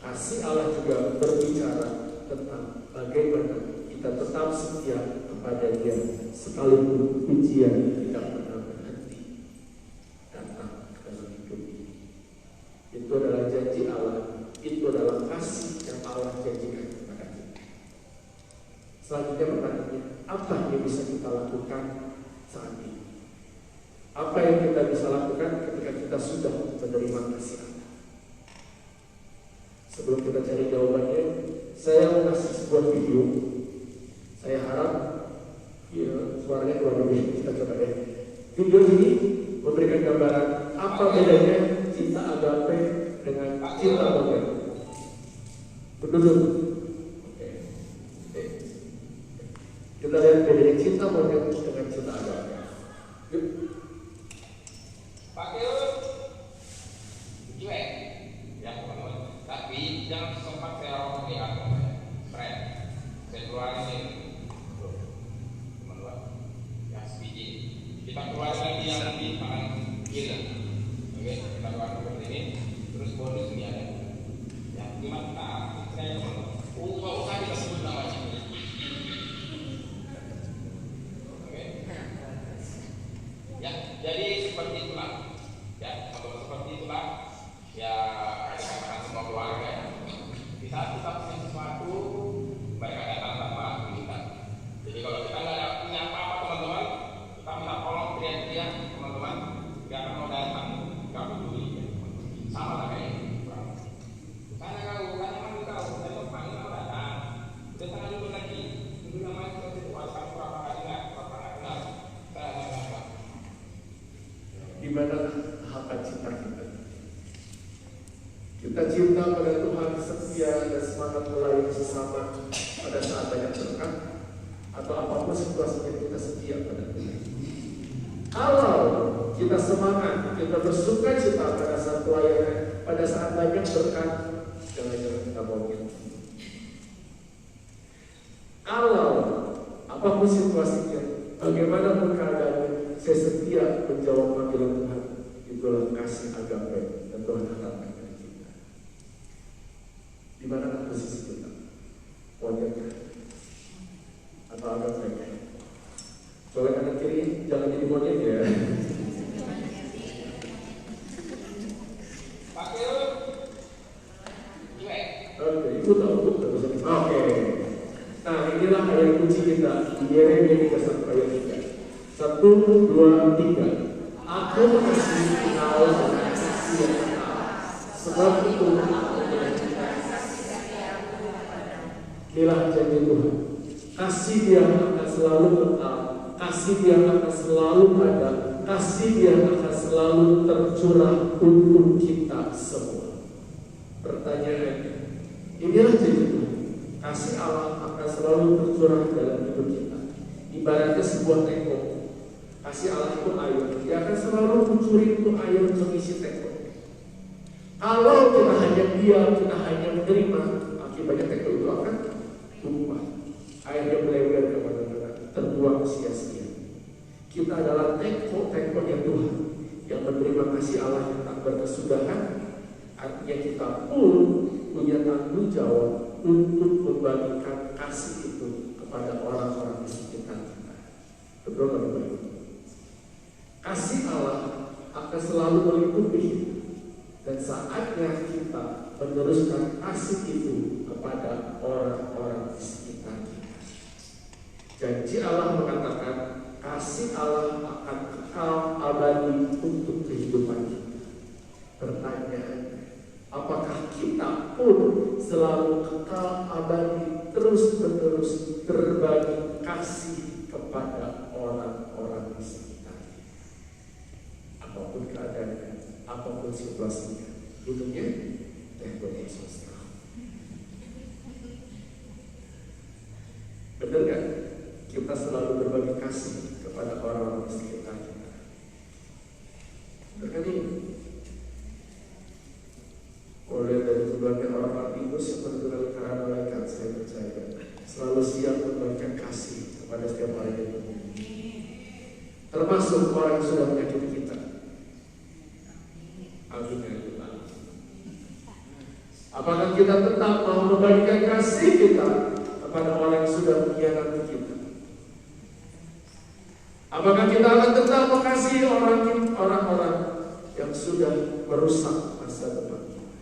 Kasih Allah juga berbicara tentang bagaimana kita tetap setia kepada Dia sekalipun ujian tidak pernah berhenti datang dalam hidup ini. Itu adalah janji Allah, itu adalah kasih yang Allah janjikan kepada kita. Selanjutnya pertanyaannya, apa yang bisa kita lakukan saat ini? Apa yang kita bisa lakukan ketika kita sudah menerima kasih Allah? Sebelum kita cari jawabannya, saya mau kasih sebuah video. Saya harap suaranya keluar lebih. Kita coba deh. Video ini memberikan gambaran apa bedanya cinta agape dengan cinta modern. Berduduk. Oke. Kita lihat bedanya cinta modern dengan cinta agape. Yuk. Pakai cuek, yang penuh. Tapi jangan sempat saya orang lihat, friend. Saya keluarin ini. kita keluar lagi yang di tangan kiri. Oke, kita keluar seperti ini. Terus bonus ini ada. Ya, gimana? Saya usah kita sebut namanya. Oke. Ya, jadi seperti itulah. Ya, teman-teman, seperti itulah. Ya, kadang-kadang semua keluarga ya. Di saat kita punya sesuatu, mereka datang tanpa kita. Jadi kalau kita nggak punya apa-apa teman-teman, kita minta tolong teriak-teriak teman-teman, nggak akan mau datang, nggak peduli. Sama lah kayak ini. Karena kau, saya mau panggil kau datang. Udah tengah dulu lagi, dulu namanya seperti itu. Kalau kamu berapa kali nggak kenal, saya nggak. Gimana hak cinta kita? Kita cinta pada Tuhan, setia dan semangat melayani sesama pada saat banyak berkat, atau apapun situasinya kita setia pada Tuhan. Kalau kita semangat, kita bersuka cita pada saat pelayanan, pada saat banyak berkat, jangan-jangan kita bohongin. Kalau apapun situasinya, bagaimanapun keadaannya, saya setia menjawab panggilan Tuhan. Itulah kasih agape dan Tuhan harapkan dari kita. Di mana posisi kita? Monyet atau agape? Boleh kanan kiri, jangan jadi monyet ya. Oke, ibu tahu terus. Oke. Nah, inilah ayat kunci kita di Yeremia 31 ayat 3. 1, 2, 3. Aku mengasihi kau dengan kasih yang kekal, sebab itu inilah janji Tuhan. Kasih Dia akan selalu kekal, kasih Dia akan selalu ada, kasih Dia akan selalu tercurah untuk kita semua. Pertanyaannya, inilah janji Tuhan. Kasih Allah akan selalu tercurah dalam hidup kita. Ibaratnya sebuah teko. Kasih Allah itu air, Dia akan selalu mencuri itu air untuk isi teko. Kalau kita hanya diam, kita hanya menerima, akibatnya teko itu akan tumpah. Airnya melebar kemana-mana, terbuang sia-sia. Kita adalah teko-tekonya Tuhan yang menerima kasih Allah yang tak berkesudahan. Artinya kita pun punya tanggung jawab untuk membagikan kasih itu kepada orang-orang di sekitar kita. Betul nggak Bapak? Kasih Allah akan selalu meliputi, dan saatnya kita meneruskan kasih itu kepada orang-orang di sekitar kita. Janji Allah mengatakan kasih Allah akan kekal abadi untuk kehidupan kita. Pertanyaan, apakah kita pun selalu kekal abadi terus-menerus berbagi kasih kepada orang-orang di sekitar? Apapun keadaannya, apapun situasinya, ujungnya Tuhan Yesus. Benar kan? Kita selalu berbagi kasih kepada orang-orang di sekitar kita. Benar kan ini? Oleh dari berbagai orang Martinus yang bergerak karena malaikat, saya percaya selalu siap memberikan kasih kepada setiap orang yang berhubung, termasuk orang yang sudah menyakiti kita. Apakah kita tetap mau membagikan kasih kita kepada orang yang sudah mengkhianati kita? Apakah kita akan tetap mengasihi orang-orang yang sudah merusak masa depan kita?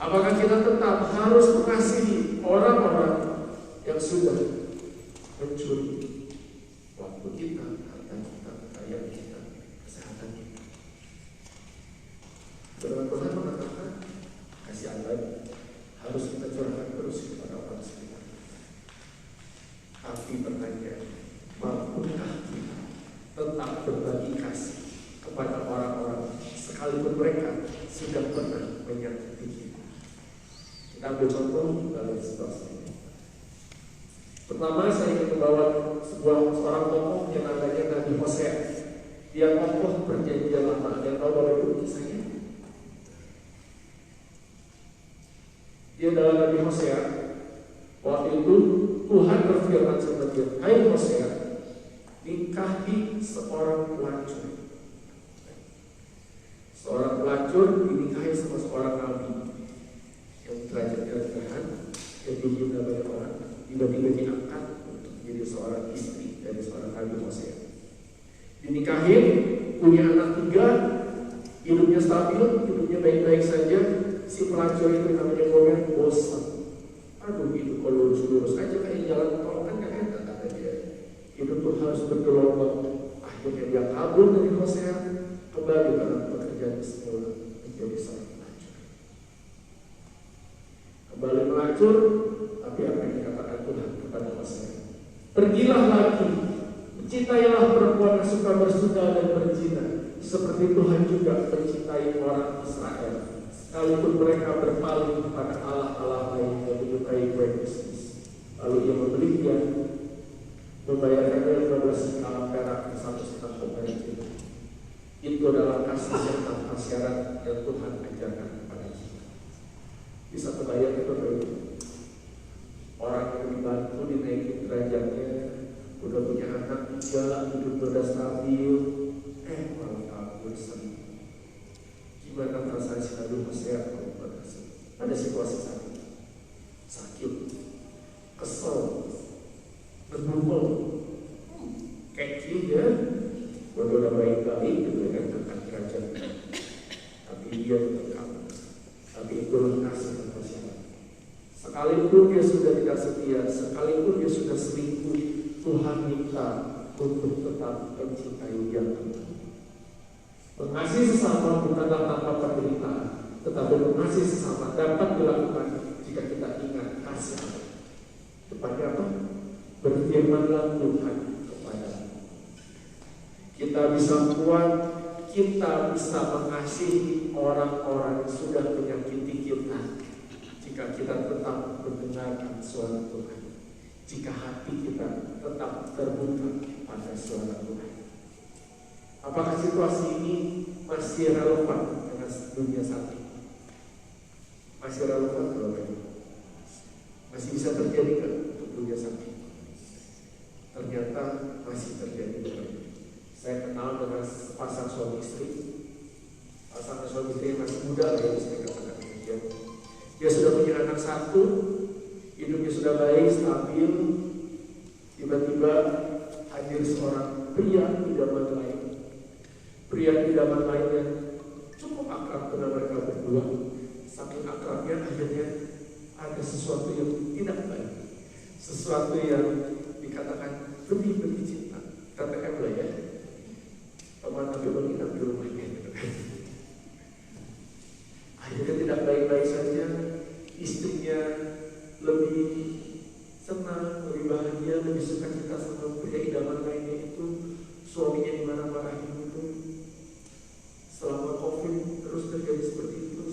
Apakah kita tetap harus mengasihi orang-orang yang sudah mencuri waktu kita, harta kita, kekayaan kita, kesehatan kita? Firman Tuhan mengatakan kasih Allah harus kita curahkan terus kepada orang sekitar. Tapi pertanyaan, mampukah kita tetap berbagi kasih kepada orang-orang sekalipun mereka sudah pernah menyakiti kita? Kita ambil contoh dalam situasi ini. Pertama, saya ingin membawa seorang tokoh yang namanya Nabi Hosea. Dia tokoh perjanjian lama. Dia tahu bahwa itu kisahnya. Dia adalah Nabi Hosea. Waktu itu Tuhan berfirman seperti, hai Hosea, nikahi seorang pelacur. Seorang pelacur dinikahi sama seorang nabi yang derajatnya rendah, yang dihina banyak orang, tiba-tiba diangkat untuk menjadi seorang istri dari seorang nabi Hosea. Dinikahi, punya anak 3, hidupnya stabil, hidupnya baik-baik saja. Si pelacur itu namanya Gomer bosan. Aduh, hidup kalau lurus-lurus aja kayak jalan tol kan gak enak, kata dia. Hidup tuh harus bergelombang. Akhirnya dia kabur dari Hosea, kembali ke pekerjaan semula, menjadi seorang pelacur. Kembali melacur, tapi apa yang dikatakan Tuhan kepada Hosea? Pergilah lagi, cintailah perempuan yang suka berzina dan berzina, seperti Tuhan juga mencintai orang Israel. Sekalipun mereka berpaling kepada Allah-Allah lain yang menyukai kue bisnis. Lalu ia membeli dia, membayarnya 15 sekal perak dan 1,5 koper itu. Itu adalah kasih yang tanpa syarat yang Tuhan ajarkan kepada kita. Bisa kebayang itu orang yang dibantu dinaikin derajatnya, udah punya anak 3, hidup udah stabil, malah kabur sendiri. Gimana perasaan si Nabi Hosea pada situasi sakit, kesel, berbumbel, keki ya, udah baik-baik gitu kan, angkat kerajaan, tapi dia tetap kabur. Tapi itulah kasih tanpa syarat. Sekalipun dia sudah tidak setia, sekalipun dia sudah selingkuh, Tuhan minta untuk tetap mencintai dia kembali. Mengasihi sesama bukanlah tanpa penderitaan, tetapi mengasihi sesama dapat dilakukan jika kita ingat kasih Allah. Tepatnya apa? Berfirmanlah Tuhan kepadamu. Kita bisa kuat, kita bisa mengasihi orang-orang yang sudah menyakiti kita jika kita tetap mendengarkan suara Tuhan, jika hati kita tetap terbuka pada suara Tuhan. Apakah situasi ini masih relevan dengan dunia saat ini? Masih relevan kalau masih bisa terjadi kan untuk dunia saat ini? Ternyata masih terjadi. Saya kenal dengan sepasang suami istri. Pasangan suami istri masih muda ya, saya katakan demikian. Dia sudah punya anak 1, hidupnya sudah baik, stabil. Tiba-tiba hadir seorang pria idaman lain. Pria idaman lain yang cukup akrab dengan mereka berdua. Saking akrabnya akhirnya ada sesuatu yang tidak baik, sesuatu yang dikatakan lebih cinta. KTM lah ya, teman Nabi menginap di rumahnya. Akhirnya tidak baik-baik saja. Istrinya lebih senang, lebih bahagia, lebih suka cita sama pria idaman lainnya itu. Suaminya dimarah-marahin itu. Selama COVID terus terjadi seperti itu.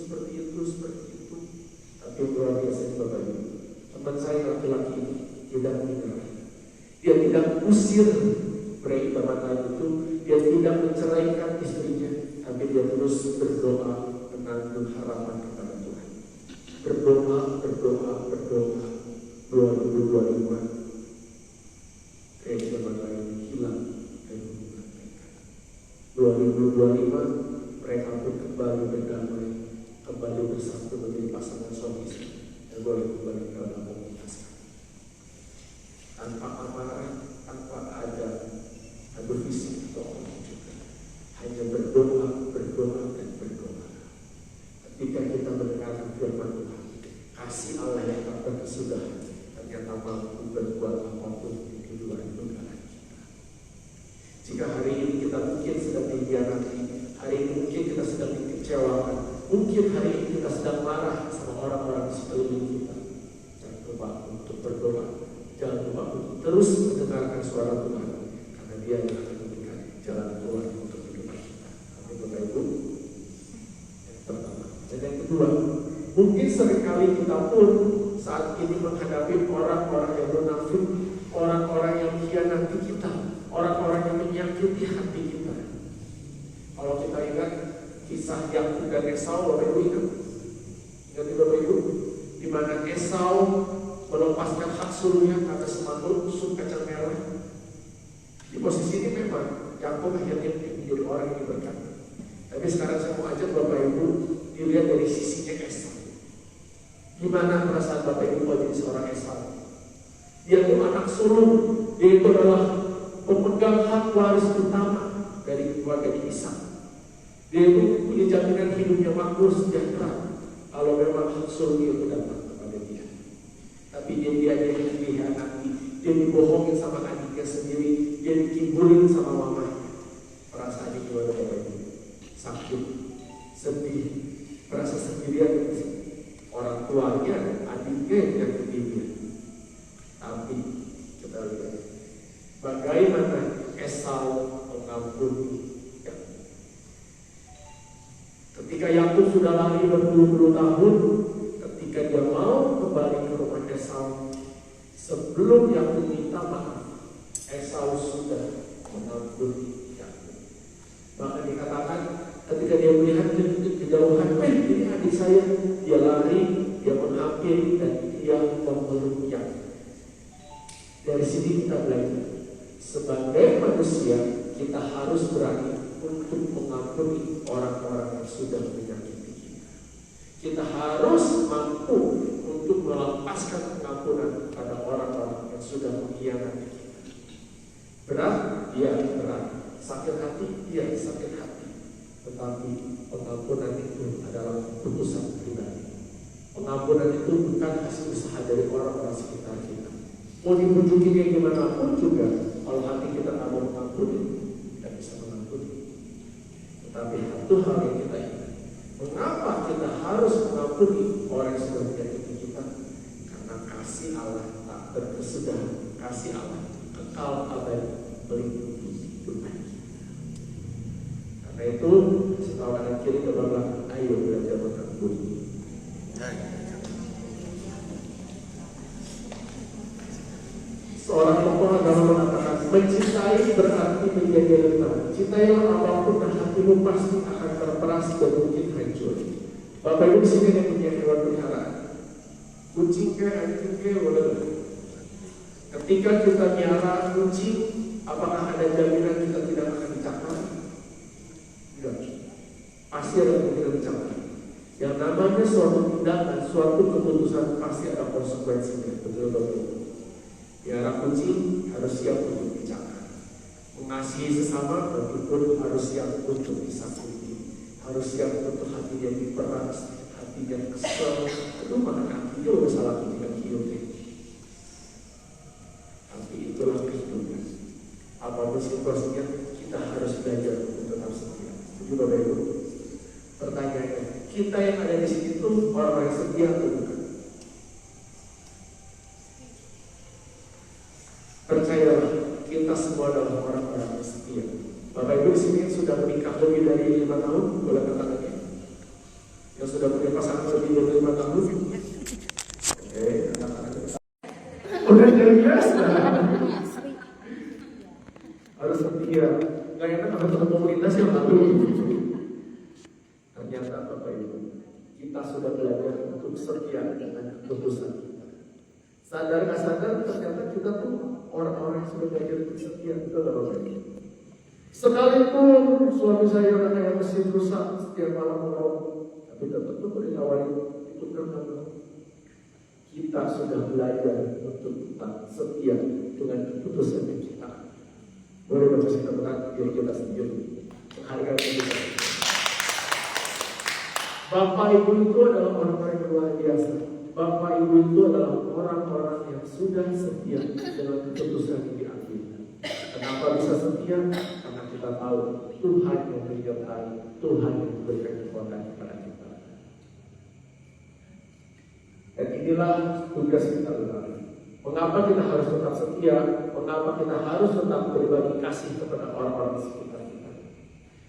Tapi luar biasa Bapak Ibu, teman saya laki-laki ini tidak menyerah. Dia tidak usir pria idaman lain itu, dia tidak menceraikan istrinya, tapi dia terus berdoa menanggung harapan kepada Tuhan. Berdoa 2025 pria idaman lain hilang dari hubungan mereka. 2025 mereka pun kembali berdamai, kembali bersatu menjadi pasangan suami istri dan boleh kembali ke dalam komunitas tanpa amarah, tanpa ada visi atau orang juga, hanya berdoa dan berdoa. Ketika kita mendengarkan firman Tuhan, kasih Allah yang tak berkesudahan ternyata mampu berbuat apapun di luar dugaan kita. Jika hari ini kita mungkin sedang dikhianati, hari ini mungkin kita sedang dikecewakan, mungkin hari ini kita sedang marah sama orang-orang di sekeliling kita, jangan lupa untuk berdoa, jangan lupa untuk terus mendengarkan suara Tuhan, karena Dia yang akan memberikan jalan keluar untuk kehidupan kita. Amin Bapak Ibu. Yang pertama. Dan yang kedua, mungkin seringkali kita pun saat ini menghadapi orang-orang yang munafik, orang-orang yang mengkhianati kita, orang-orang yang menyakiti hati kita. Kalau kita ingat kisah Yakub dan Esau, Bapak Ibu ingat Bapak Ibu, di mana Esau melepaskan hak sulungnya atas manut usuk kacang merah. Di posisi kampung akhirnya menjadi orang yang berkata. Tapi sekarang saya mau ajak Bapak Ibu dilihat dari sisinya Esau. Gimana perasaan Bapak Ibu kalau jadi seorang Esau? Dia itu anak sulung, dia itu adalah pemegang hak waris utama dari keluarga Ishak. Dia itu punya jaminan hidupnya makmur sejahtera kalau memang hak sulung itu datang kepada dia. Tapi dia dikhianati, dia dibohongin sama adiknya sendiri, dia dikibulin sama mamanya. Perasaannya gimana Bapak Ibu? Sakit, sedih, merasa sendirian. Orang tuanya, adiknya yang ketiga. Tapi kita lihat bagaimana Esau mengampuni. Ketika Yakub sudah lari berpuluh-puluh tahun, ketika dia mau kembali ke rumah Esau, sebelum Yakub minta maaf, Esau sudah mengampuni Yakub. Maka dikatakan ketika dia melihat kejauhan, ini adik saya, dia lari, dia menghampiri dan dia memeluk Yakub. Dari sini kita belajar, sebagai manusia kita harus berani untuk mengampuni orang-orang yang sudah menyakiti kita. Kita harus mampu untuk melepaskan pengampunan pada orang-orang yang sudah mengkhianati kita. Berat? Iya berat. Sakit hati? Iya sakit hati. Tetapi pengampunan itu adalah keputusan pribadi. Pengampunan itu bukan hasil usaha dari orang-orang sekitar kita. Mau dibujukin kayak gimana pun juga, kalau hati kita nggak mau mengampuni, tidak bisa mengampuni. Tetapi satu hal yang kita ingat, mengapa kita harus mengampuni orang yang sudah menyakiti kita? Karena kasih Allah tak berkesudahan, kasih Allah kekal abadi meliputi hidup kita. Karena itu, setelah kanan kiri ke belakang, ayo belajar mengampuni. Seorang tokoh agama mengatakan, mencintai berarti menjaga lelah. Cintailah apapun dan hatimu pasti akan terperas dan mungkin hancur. Bapak Ibu di sini yang punya hewan peliharaan, kucing ke anjing ke boleh. Ketika kita miara kucing, apakah ada jaminan kita tidak akan dicakar? Tidak. Pasti ada kemungkinan dicakar. Yang namanya suatu tindakan, suatu keputusan pasti ada konsekuensinya. Betul-betul. Miara kucing harus siap untuk dicakar. Mengasihi sesama betul harus siap untuk disakiti. Harus siap untuk hatinya diperas, hatinya kesel. Aduh mana hatinya udah salah dengan hidupnya. Tapi itulah kehidupan. Apapun situasinya kita harus belajar untuk tetap setia. Setuju Bapak Ibu? Pertanyaannya, kita yang ada di sini tuh orang yang setia atau bukan? Percayalah, kita semua adalah orang-orang yang setia. Bapak Ibu di sini sudah menikah lebih dari 5 tahun, boleh katakan ya? Yang sudah punya pasangan lebih dari 5 tahun? Oke, katakan. Udah dari biasa. Harus setia. Gak enak kalau satu komunitas yang lalu. Ternyata Bapak Ibu, kita sudah belajar untuk setia dengan keputusan kita. Sadar nggak sadar ternyata kita tuh orang-orang yang sudah belajar untuk setia, itu adalah Bapak Ibu. Sekalipun suami saya orang yang mesin rusak setiap malam mau, tapi tetap tuh awalnya itu karena kita sudah belajar untuk tetap setia dengan keputusan yang kita. Boleh baca kita berat diri kita sendiri. Harga kita. Bapak Ibu itu adalah orang-orang yang luar biasa. Bapak Ibu itu adalah orang-orang yang sudah setia dengan keputusan yang diambil. Kenapa bisa setia? Karena kita tahu Tuhan yang menyertai, Tuhan yang memberikan kekuatan kepada kita. Dan inilah tugas kita benar. Mengapa kita harus tetap setia? Mengapa kita harus tetap berbagi kasih kepada orang-orang di sekitar kita?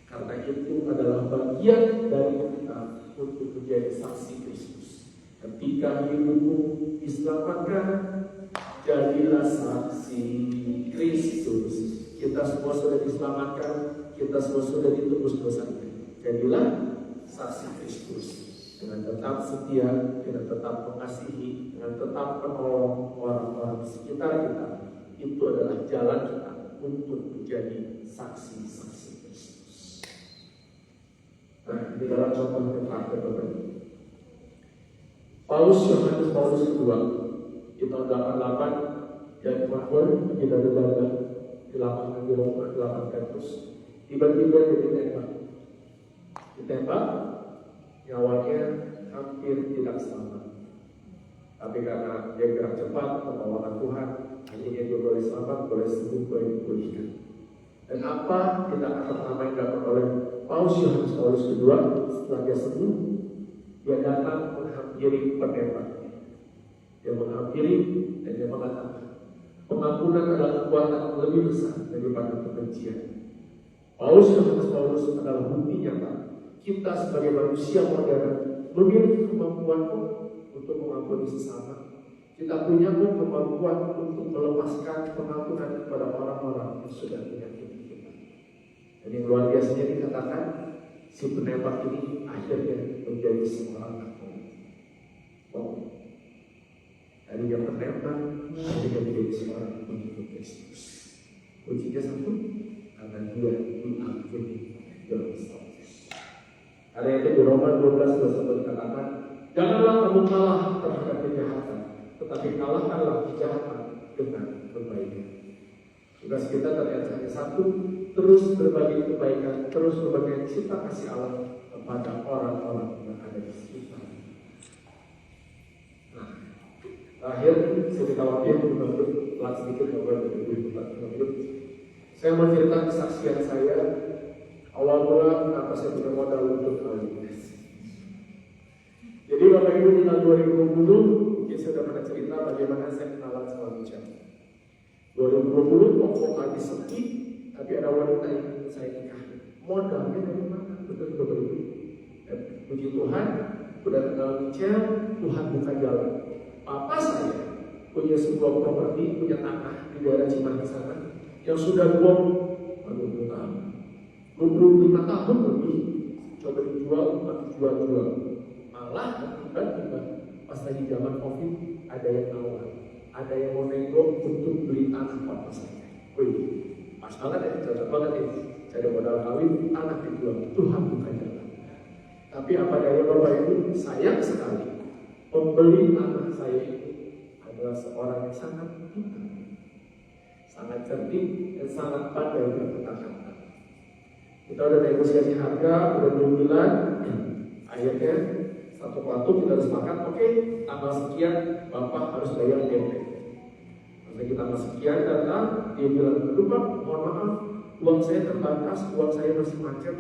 Karena itu adalah bagian dari kita untuk menjadi saksi Kristus. Ketika hidupmu diselamatkan, jadilah saksi Kristus. Kita semua sudah diselamatkan, kita semua sudah ditebus dosanya. Jadilah saksi Kristus dengan tetap setia, dengan tetap mengasihi, dengan tetap menolong orang-orang di sekitar kita. Itu adalah jalan kita untuk menjadi saksi-saksi Kristus. Nah, di dalam contoh yang terakhir Yohanes Paulus kedua di tahun 88 yang kemarin kita berada di lapangan di Roma, di lapangan Petrus, tiba-tiba dia ditembak, nyawanya hampir tidak selamat. Tapi karena dia gerak cepat pertolongan Tuhan, akhirnya dia boleh selamat, boleh sembuh, boleh dipulihkan. Dan apa kita akan pertama yang dapat oleh Yohanes Paulus kedua setelah dia sembuh, dia datang menghampiri penembaknya. Dia menghampiri dan dia mengatakan, pengampunan adalah kekuatan yang lebih besar daripada kebencian. Yohanes Paulus adalah bukti nyata kita sebagai manusia modern memiliki kemampuan untuk mengampuni sesama. Kita punya kemampuan untuk melepaskan pengampunan kepada orang-orang yang sudah menyakiti kita. Dan yang luar biasanya dikatakan, si penembak ini akhirnya menjadi seorang apostola. Dari yang penembak, akhirnya menjadi seorang pengikut Kristus. Kuncinya satu, karena dia diampuni oleh Kristus. Ada yang di Roma 12:21 dikatakan, janganlah kamu kalah terhadap kejahatan, tetapi kalahkanlah kejahatan dengan kebaikan. Tugas kita ternyata hanya satu, terus berbagi kebaikan, terus berbagi cinta kasih Allah kepada orang-orang yang ada di sekitar. Nah, terakhir saya khawatir untuk telat sedikit ngobrol dari 4 menit. Saya mau cerita kesaksian saya. Awal mula kenapa saya punya modal untuk hal ini. Jadi Bapak Ibu di tahun 2020 mungkin saya sudah pernah cerita bagaimana saya kenalan sama Micha. 2020 pokok lagi sepi, tapi ada wanita yang ingin saya nikahi. Modalnya dari mana? Betul Bapak Ibu. Dan puji Tuhan, udah kenal Micha, Tuhan buka jalan. Papa saya punya sebuah properti, punya tanah di daerah Cimahi sana yang sudah bom 25 tahun lebih coba dijual, malah tiba-tiba pas lagi zaman COVID ada yang nawar, ada yang mau nego untuk beli tanah papa saya. Wih, pas banget ya, cocok banget ya. Saya ada modal kawin, tanah dijual, Tuhan bukan jalan. Tapi apa daya Bapak Ibu, sayang sekali pembeli tanah saya ini adalah seorang yang sangat pintar, sangat cerdik dan sangat pandai berkata-kata. Kita udah negosiasi harga, udah 2 bulan, akhirnya satu waktu kita sepakat, oke, tanggal sekian Bapak harus bayar DP. Masa kita tanggal sekian datang, dia bilang, aduh Pak, mohon maaf, uang saya terbatas, uang saya masih macet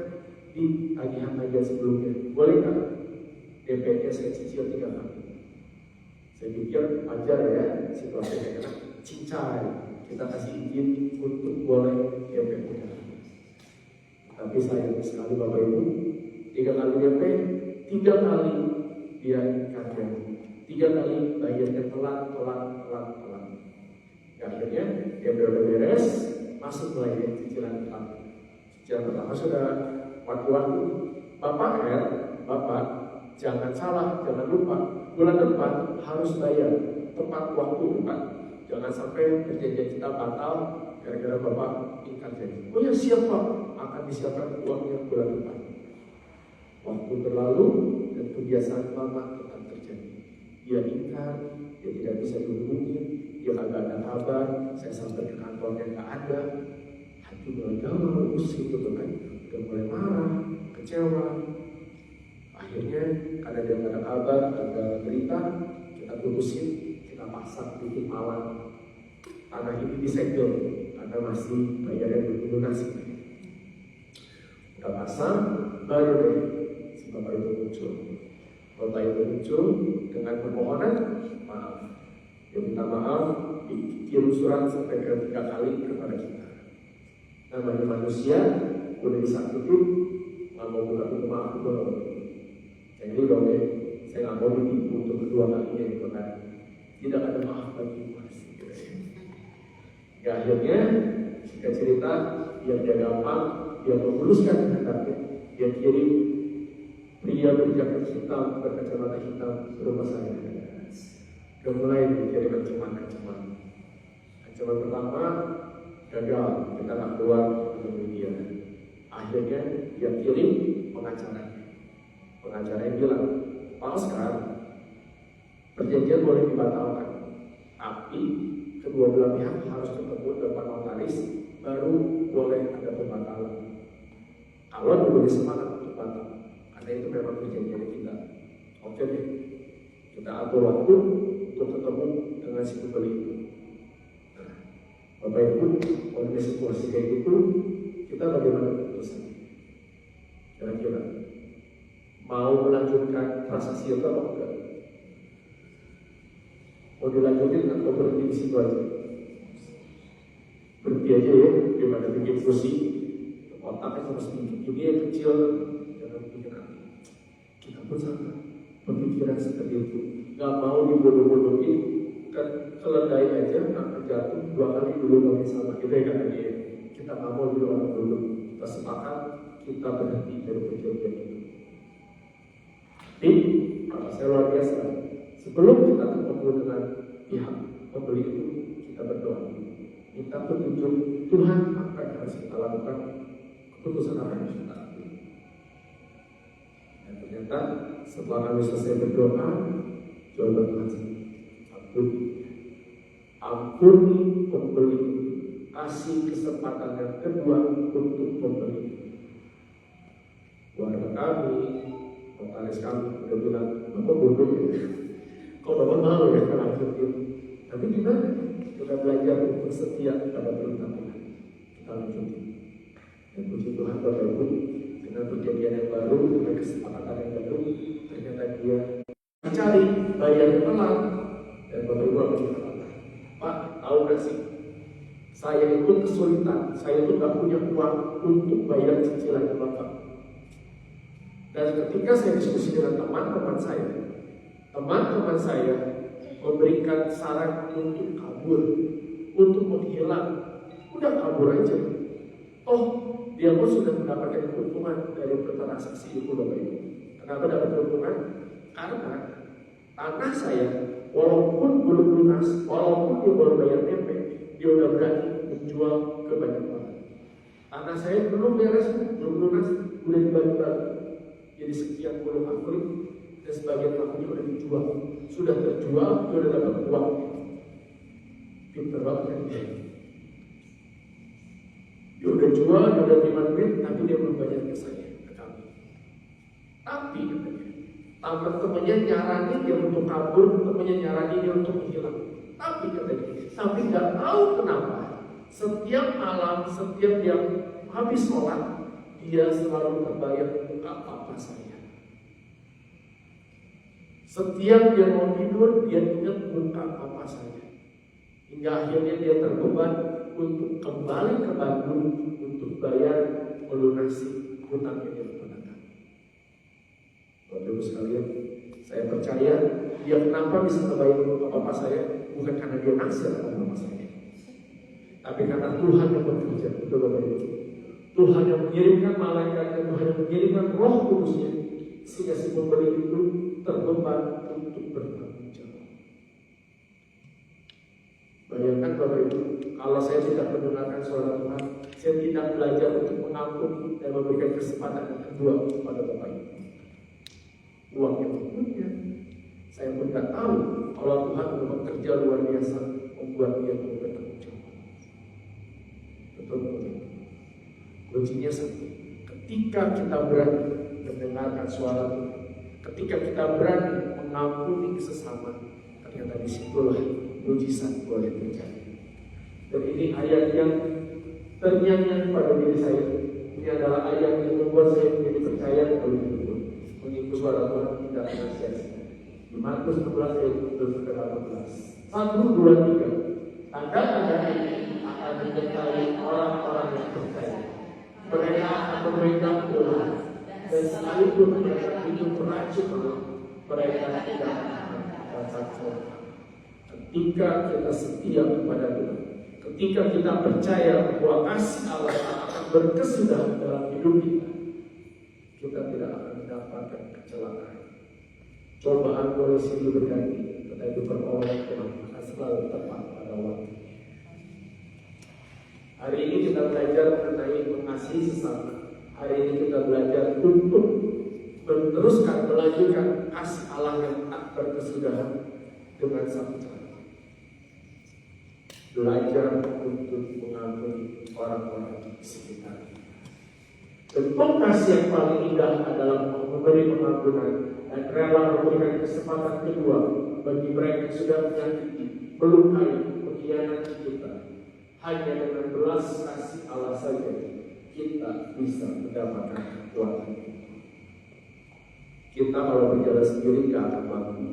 di tagihan-tagihan sebelumnya. Boleh nggak DP-nya saya cicil 3 kali? Saya pikir wajar ya, situasinya enak, cincai, kita kasih izin untuk boleh DP-nya. Tapi sayang sekali Bapak Ibu, 3 kali DP, 3 kali dia ingkar janji, 3 kali bayarnya telat. Akhirnya dia udah beres, masuk lagi cicilan pertama. Cicilan pertama sudah waktu-waktu. Bapak, jangan salah, jangan lupa, bulan depan harus bayar tepat waktu Pak. Jangan sampai perjanjian kita batal gara-gara Bapak ingkar janji. Oh ya siap Pak, akan disiapkan uangnya bulan depan. Waktu berlalu dan kebiasaan lama tetap terjadi. Dia ingkar, dia tidak bisa dihubungi, dia kagak ada kabar, saya sampai ke kantornya nggak ada. Hati mulai galau, pusing gitu kan, udah mulai marah, kecewa. Akhirnya karena dia nggak ada kabar, ada berita, kita putusin, kita pasang tutup malam. Tanah ini disegel, karena masih bayarnya berdunasi. Udah pasang, baru deh si Bapak itu muncul. Bapak itu muncul dengan permohonan maaf. Dia minta maaf, dikirim surat sampai ke 3 kali kepada kita. Namanya manusia, udah disakitin, nggak mau buka pintu maaf itu. Yang ini dong ya, saya nggak mau ditipu untuk kedua kalinya itu kan. Tidak ada maaf bagi mas. Ya akhirnya jika cerita biar dia gampang, dia memuluskan kehendaknya, dia kirim pria berjaket hitam, berkacamata hitam ke rumah saya. Dia mulai dikirim ancaman. Ancaman pertama, gagal, kita nggak keluar menemui dia. Akhirnya dia kirim pengacaranya bilang, Pak Oscar, perjanjian boleh dibatalkan, tapi kedua belah pihak harus ketemu depan notaris baru boleh ada pembatalan. Kalau diberi semangat untuk batal, karena itu memang perjanjian kita. Oke deh, kita atur waktu untuk ketemu dengan si pembeli itu. Nah, Bapak Ibu, oleh situasi kayak gitu, kita bagaimana keputusan? Kira-kira mau melanjutkan transaksi itu atau enggak? Mau dilanjutin atau berhenti di situ aja? Berhenti aja ya, daripada bikin pusing. Otaknya sama sedikit, dunia yang kecil, jangan pikir nanti. Kita pun sama, pemikiran seperti itu. Gak mau dibodoh-bodohin, kan keledai aja, nak jatuh 2 kali dulu kami sama. Kita kan dia, kita gak mau dulu orang dulu. Kita sepakat, kita berhenti dari perjanjian itu. Tapi, kalau saya luar biasa, sebelum kita ketemu dengan pihak pembeli itu, kita berdoa. Minta petunjuk Tuhan apa yang harus kita lakukan, keputusan apa yang harus kita ambil. Dan ternyata setelah kami selesai berdoa, jawaban Tuhan, ampuni pembeli, kasih kesempatan yang kedua untuk pembeli. Keluarga kami, notaris kami udah bilang, Bapak bodoh ya, kok Bapak mau ya lanjutin? Tapi gimana? Kita belajar untuk setia pada perintah Tuhan. Kita lanjutin. Dan puji Tuhan Bapak Ibu, dengan perjanjian yang baru, dengan kesepakatan yang baru, ternyata dia mencari bayar telat. Dan Bapak Ibu apa kita katakan? Pak, tahu gak sih? Saya itu kesulitan, saya itu gak punya uang untuk bayar cicilan Bapak. Dan ketika saya diskusi dengan teman-teman saya memberikan saran untuk kabur, untuk menghilang. Udah kabur aja. Oh, dia pun sudah mendapatkan keuntungan dari transaksi itu Bapak Ibu. Kenapa dapat keuntungan? Karena tanah saya, walaupun belum lunas, walaupun dia baru bayar DP, dia udah berani menjual ke banyak orang. Tanah saya belum beres, belum lunas, udah dibagi-bagi. Jadi sekian puluh akun dan sebagian akunnya udah dijual, sudah terjual, dia udah dapat uang. Pinter banget kan dia. Dia udah jual, dia udah terima duit, tapi dia belum bayar ke saya, ke kami. Tapi katanya, temannya nyaranin dia untuk kabur, temannya nyaranin dia untuk menghilang. Tapi katanya, tapi nggak tahu kenapa setiap malam, setiap dia habis sholat, dia selalu terbayang muka papa saya. Setiap dia mau tidur, dia ingat muka papa saya. Hingga akhirnya dia terbeban untuk kembali ke Bandung untuk bayar melunasi hutang yang dia keponakan. Bapak Ibu sekalian, saya percaya dia kenapa bisa terbayar muka papa saya bukan karena dia naksir sama papa saya, tapi karena Tuhan yang bekerja. Betul Bapak Ibu. Tuhan yang mengirimkan malaikatnya, Tuhan yang mengirimkan Roh Kudusnya, sehingga si pembeli itu terbeban untuk bertanggung jawab. Bayangkan Bapak Ibu, kalau saya tidak mendengarkan suara Tuhan, saya tidak belajar untuk mengampuni dan memberikan kesempatan yang kedua kepada Bapak Ibu. Uang yang punya, saya pun tidak tahu kalau Tuhan bekerja luar biasa membuat dia bertanggung jawab. Betul Bapak Ibu. Kuncinya satu, ketika kita berani mendengarkan suara Tuhan, ketika kita berani mengampuni sesama, ternyata disitulah mujizat boleh terjadi. Dan ini ayat yang ternyanyi pada diri saya. Ini adalah ayat yang membuat saya menjadi percaya kalau itu mengikut suara Tuhan tidak pernah sia-sia. Di Markus 16 ayat 18. 1, 2, 3. Tanda-tanda ini akan menyertai orang-orang yang percaya. Mereka akan memegang bola, dan sekalipun mereka itu meracun Allah, mereka tidak akan dapat celaka. Ketika kita setia kepada Tuhan, ketika kita percaya bahwa kasih Allah akan berkesudahan dalam hidup kita, kita tidak akan mendapatkan kecelakaan. Cobaan boleh silih berganti, tetapi pertolongan Tuhan akan selalu tepat pada waktu. Hari ini kita belajar mengenai mengasihi sesama. Hari ini kita belajar untuk meneruskan, melanjutkan kasih Allah yang tak berkesudahan dengan satu cara. Belajar untuk mengampuni orang-orang di sekitar kita. Bentuk kasih yang paling indah adalah memberi pengampunan dan rela memberikan kesempatan kedua bagi mereka yang sudah menyakiti, melukai, mengkhianati kita. Hanya dengan belas kasih Allah saja kita bisa mendapatkan kekuatan. Kita kalau berjalan sendiri tidak akan mampu.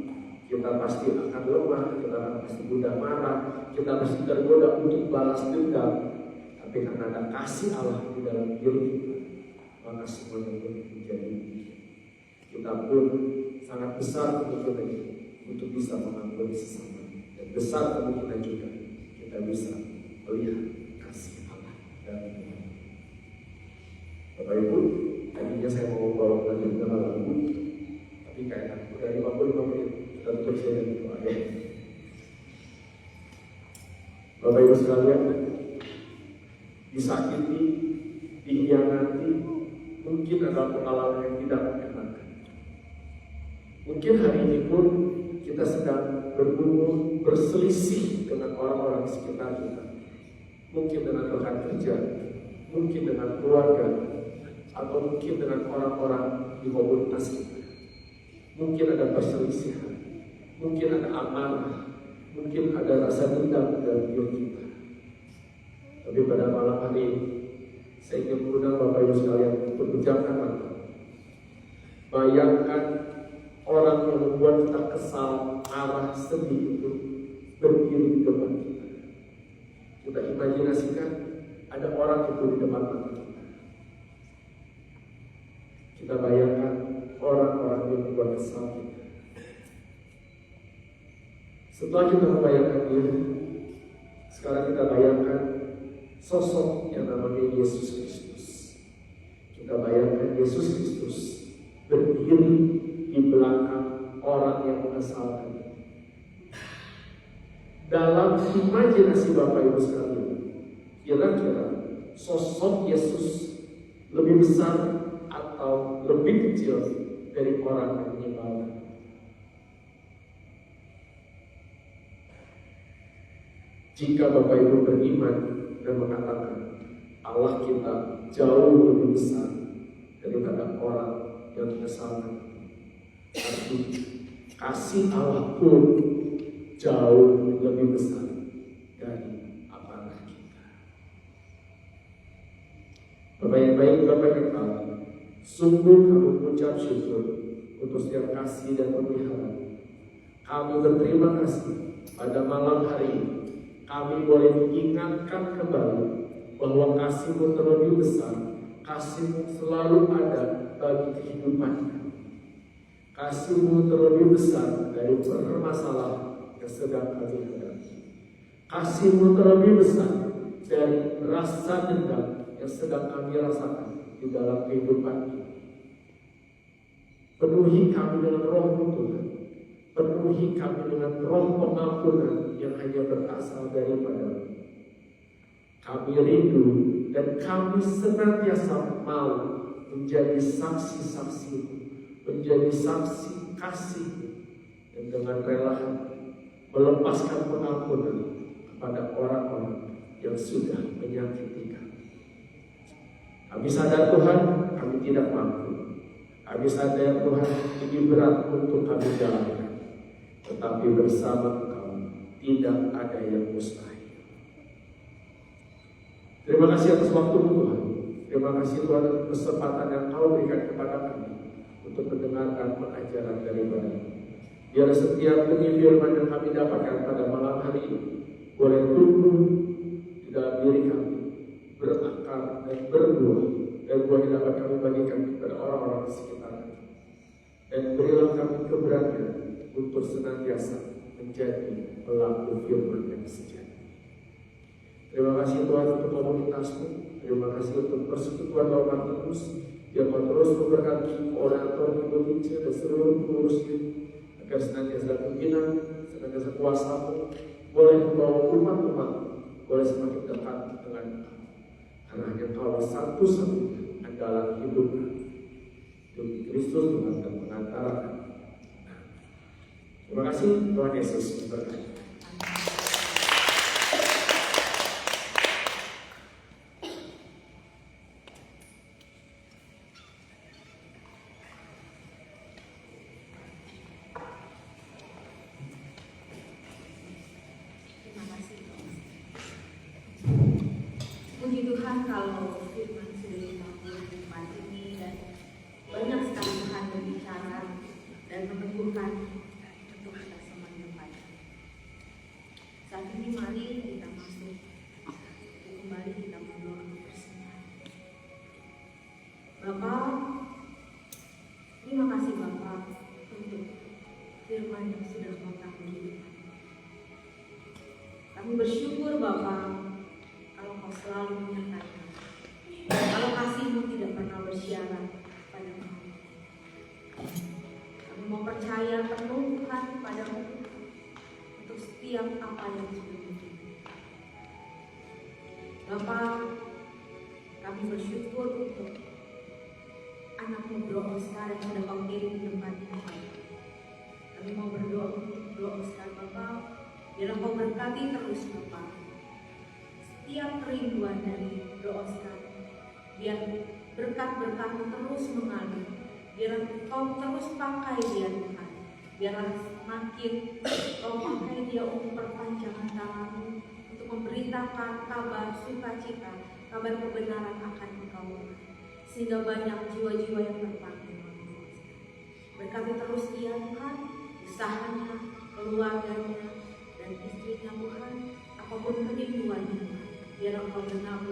Kita pasti akan lemah, kita akan pasti mudah marah, kita pasti tergoda untuk balas dendam. Tapi karena ada kasih Allah di dalam diri kita, maka semuanya pun menjadi kita pun sangat besar kemungkinan untuk bisa mengampuni sesama, dan besar kemungkinan juga kita bisa melihat kasih Allah dalam hidup. Bapak Ibu, tadinya saya mau bawa melanjutkan lagu, tapi kayaknya udah 55 menit kita tutup saja gitu aja. Bapak Ibu sekalian, disakiti, dikhianati, mungkin adalah pengalaman yang tidak menyenangkan. Mungkin hari ini pun kita sedang bergumul, berselisih dengan orang-orang di sekitar kita. Mungkin dengan rekan kerja, mungkin dengan keluarga, atau mungkin dengan orang-orang di komunitas kita. Mungkin ada perselisihan, mungkin ada amarah, mungkin ada rasa dendam dalam diri kita. Tapi pada malam hari ini, saya ingin mengundang Bapak Ibu sekalian untuk pejamkan mata. Bayangkan orang yang membuat kita kesal, marah, sedih itu berdiri di depan kita. Kita imajinasikan ada orang itu di depan mata kita. Kita bayangkan orang-orang yang membuat kesal kita. Setelah kita membayangkan dia, sekarang kita bayangkan sosok yang namanya Yesus Kristus. Kita bayangkan Yesus Kristus berdiri di belakang orang yang mengesalkan. Dalam imajinasi Bapak Ibu sekalian, kira-kira sosok Yesus lebih besar atau lebih kecil dari orang yang menyebalkan? Jika Bapak Ibu beriman dan mengatakan Allah kita jauh lebih besar daripada orang yang mengesalkan, tapi kasih Allah pun jauh lebih besar dari amarah kita. Bapak yang baik, Bapak yang tahu, sungguh kami mengucap syukur untuk setiap kasih dan pemeliharaan. Kami berterima kasih pada malam hari ini. Kami boleh diingatkan kembali bahwa kasih-Mu terlebih besar, kasih-Mu selalu ada bagi kehidupan kami. Kasih-Mu terlebih besar dari permasalahan yang sedang kami hadapi. Kasih-Mu terlebih besar dari rasa dendam yang sedang kami rasakan di dalam kehidupan kita. Penuhi kami dengan Roh-Mu Tuhan. Penuhi kami dengan roh pengampunan yang hanya berasal daripada-Mu. Kami rindu dan kami senantiasa mau menjadi saksi-saksi, menjadi saksi kasih-Mu, dan dengan rela melepaskan pengampunan kepada orang-orang yang sudah menyakiti kami. Kami sadar Tuhan, kami tidak mampu. Kami sadar Tuhan, ini berat untuk kami jalankan. Tetapi bersama Engkau tidak ada yang mustahil. Terima kasih atas waktu-Mu Tuhan. Terima kasih Tuhan atas kesempatan yang Kau berikan kepada kami untuk mendengarkan pengajaran daripada-Mu. Biar setiap benih firman yang kami dapatkan pada malam hari ini boleh tumbuh di dalam diri kami, berakar dan berbuah, dan buah yang dapat kami bagikan kepada orang-orang di sekitar kami. Dan berilah kami keberanian untuk senantiasa menjadi pelaku firman yang sejati. Terima kasih Tuhan untuk komunitas-Mu. Terima kasih untuk persekutuan Roh Kudus yang terus memberkati orator Indonesia dan seluruh pengurusnya, agar senantiasa pimpinan, senantiasa kuasa-Mu boleh membawa umat-umat boleh semakin dekat dengan bahwa satu-satunya andalan hidup demi Kristus dengan pengantara. Terima kasih, Tuhan Yesus memberkati. Puji Tuhan kalau firman sudah dilakukan di tempat ini dan banyak sekali Tuhan berbicara dan meneguhkan untuk kita semua di tempat ini. Saat ini mari kita masuk kembali kita berdoa bersama. Bapak, terima kasih Bapak untuk firman yang sudah Kau tampilkan. Kami bersyukur Bapak kalau Kau selalu menyertai, kalau kasih-Mu tidak pernah bersyarat pada kami. Kami mau percaya penuh Tuhan padamu untuk setiap apa yang sudah terjadi. Bapak, kami bersyukur untuk anak-Mu Bro Oscar yang sudah Kau kirim di tempat ini. Kami mau berdoa untuk Bro Oscar Bapak, biar Kau berkati terus Bapak setiap kerinduan dari Bro Oscar, biar berkat-berkat-Mu terus mengalir, biar Kau terus pakai dia Tuhan, biar semakin Kau pakai dia untuk perpanjangan tangan-Mu, untuk memberitakan kabar sukacita, kabar kebenaran akan Engkau, sehingga banyak jiwa-jiwa yang terpanggil. Berkati terus dia Tuhan, usahanya, keluarganya, dan istrinya Tuhan, apapun kerinduannya Tuhan, biar Engkau genapi,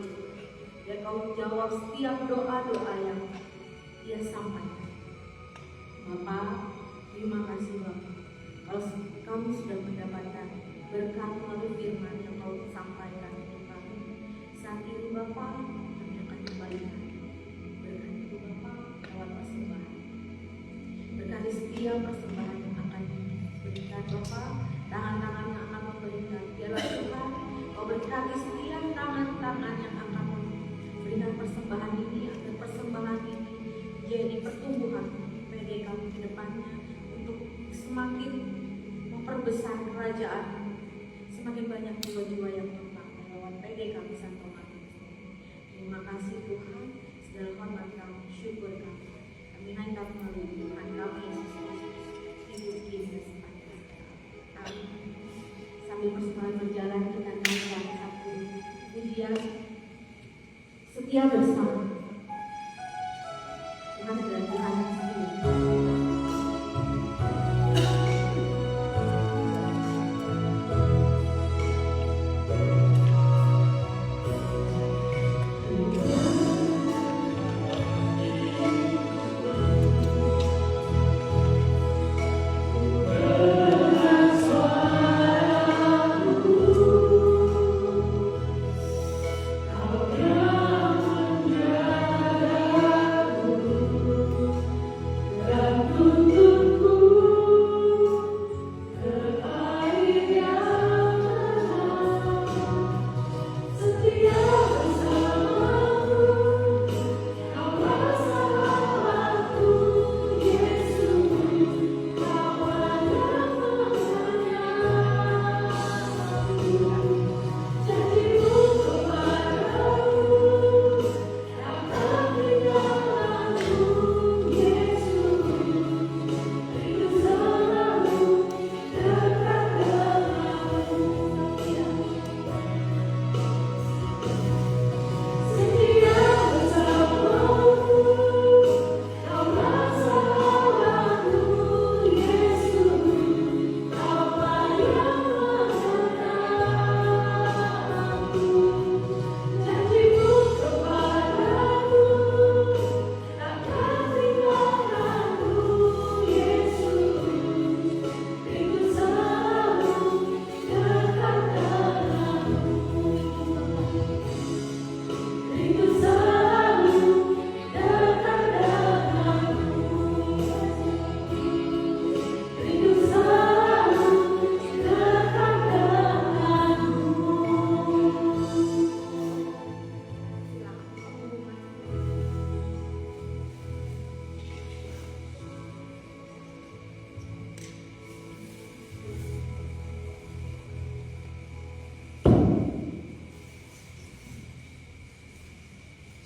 biar Kau jawab setiap doa-doa yang dia sampaikan. Bapak, terima kasih Bapak, kalau kami sudah mendapatkan berkat melalui firman yang Kau sampaikan untuk kami. Saat ini Bapak, kami akan kembali berkat itu Bapak lewat persembahan. Berkati setiap persembahan yang akan diberikan Bapak, tangan-tangan yang akan memberikan, biarlah Tuhan Kau berkati setiap tangan-tangan yang akan memberikan persembahan ini, agar persembahan ini jadi pertumbuhan PD kami ke depannya untuk semakin memperbesar kerajaan, semakin banyak jiwa-jiwa yang terpakai lewat PD kami Santo Matius. Terima kasih Tuhan, segala hormat kami, syukur kami. Kami naikkan melalui Tuhan kami Yesus Kristus, hidup kini sepanjang. Amin. Sambil persembahan berjalan, kita nyanyikan satu pujian setia bersama. Tuhan adalah Tuhan yang setia. Yeah.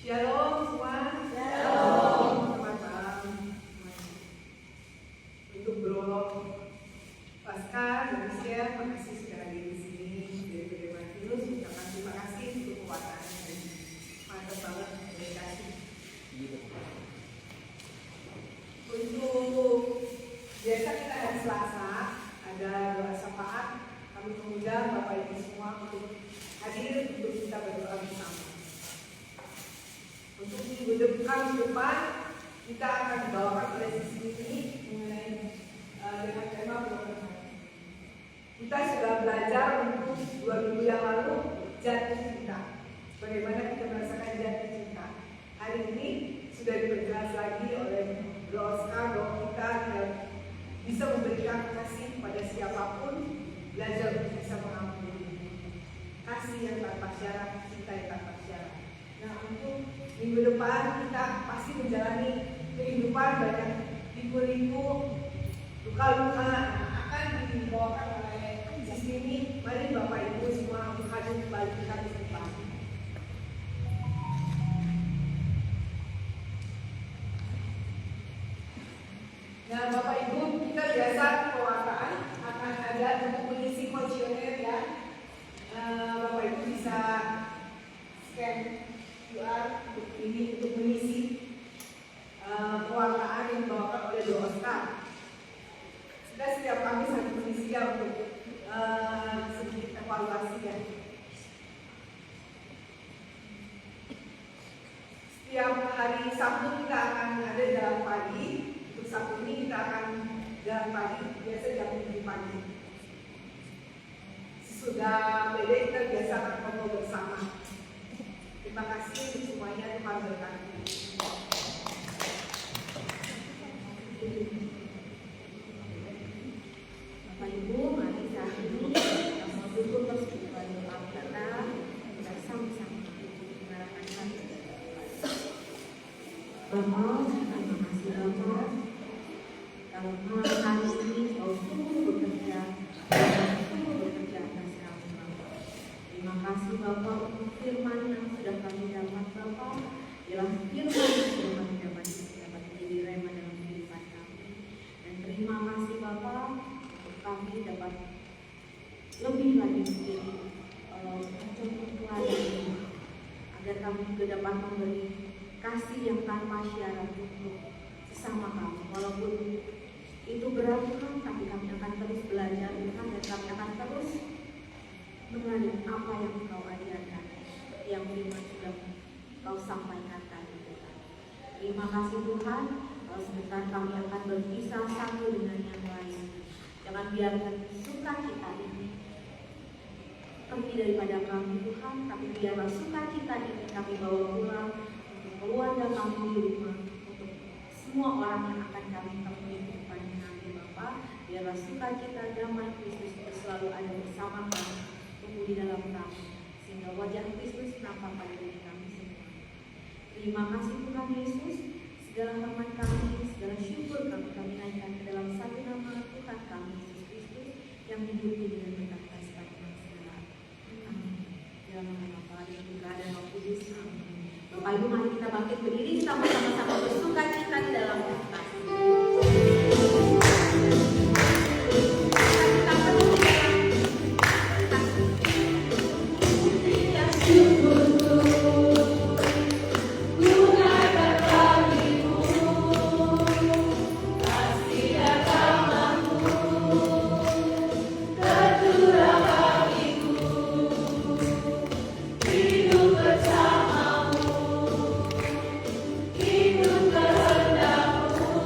Shalom semua. Shalom. Selamat malam. Untuk Bro Pasca, Indonesia, makasih sudah hadir di sini. Dari PD Matius, ucapkan terima kasih untuk kekuatan dan mantap banget, terima kasih. Untuk biasa kita hari Selasa ada doa syafaat. Kami mengundang Bapak Ibu semua untuk hadir untuk kita berdoa bersama. Untuk minggu depan kita akan dibawakan oleh sisi ini mengenai dengan tema berdoa. Kita sudah belajar untuk 2 minggu yang lalu jatuh cinta. Bagaimana kita merasakan jatuh cinta. Hari ini sudah diperjelas lagi oleh Bro Oscar bahwa kita bisa memberikan kasih pada siapapun, belajar untuk bisa mengampuni. Kasih yang tanpa syarat, cinta yang tanpa syarat. Nah, untuk minggu depan kita pasti menjalani kehidupan banyak liku-liku, luka-luka akan dibawakan oleh di sini. Mari Bapak Ibu semua untuk hadir kembali kita di depan. Nah, Bapak Ibu, kita biasa pewartaan akan ada untuk mengisi kuesioner ya. Bapak Ibu bisa scan QR untuk mengisi pewartaan yang dibawakan oleh Bro Oscar. Kita setiap Kamis harus mengisi ya untuk sedikit evaluasi ya. Setiap hari Sabtu kita akan ada dalam pagi. Untuk Sabtu ini kita akan dalam pagi, biasa jam 7 pagi. Sesudah PD kita biasa akan ngobrol bersama. Terima kasih untuk semuanya, Tuhan berkati. Bapak Ibu, mari saat ini kita mau duduk bersama doa kita sama-sama mengarahkan hati. Bapak, terima kasih Bapak. Kalau hari ini Kau sungguh bekerja atas kami Bapak. Terima kasih Bapak untuk firman yang sudah kami dapat Bapak. Ialah firman yang sudah kami dapat menjadi rema dalam kehidupan kami. Dan terima kasih Bapak untuk kami dapat lebih lagi menjadi contoh teladan agar kami juga dapat memberi kasih yang tanpa syarat untuk sesama kami. Walaupun itu berat Tuhan, tapi kami akan terus belajar Tuhan dan kami akan terus meneladani apa yang Kau ajarkan, yang firman sudah Kau sampaikan tadi Tuhan. Terima kasih Tuhan. Kalau sebentar kami akan berpisah satu dengan yang lain. Jangan biarkan sukacita ini pergi daripada kami Tuhan, tapi biarlah sukacita ini kami bawa pulang untuk keluarga kami di rumah, untuk semua orang yang akan kami temui di depannya nanti Bapak. Biarlah sukacita damai Kristus selalu ada bersama kami, tumbuh di dalam kami, sehingga wajah Kristus nampak pada diri kami semua. Terima kasih Tuhan Yesus. Segala hormat kami, segala syukur kami naikkan ke dalam satu nama Tuhan kami Yesus Kristus yang hidup dengan berkata sepanjang segala. Amin. Dalam nama Bapa dan Putra dan Roh Kudus. Amin. Bapak Ibu, mari kita bangkit berdiri sama-sama bersukacita di dalam Tuhan. Hidup bersamamu, hidup kehendakmu.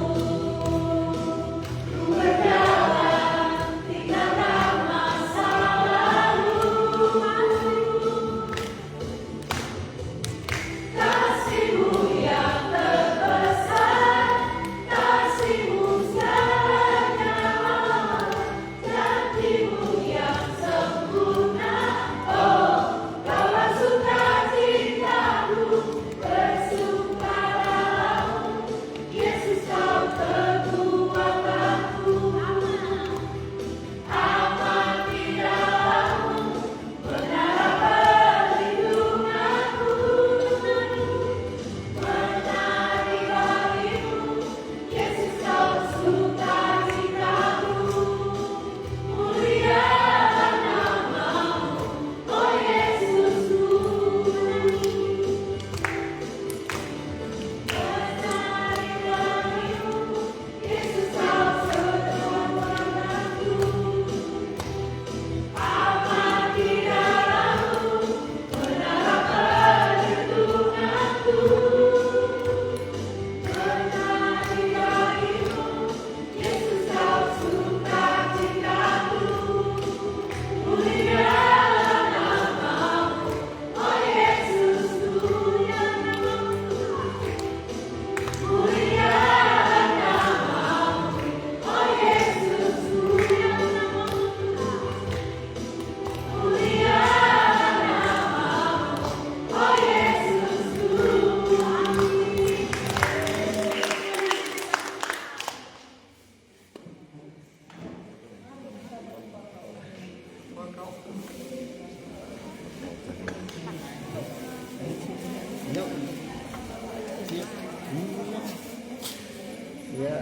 Iya.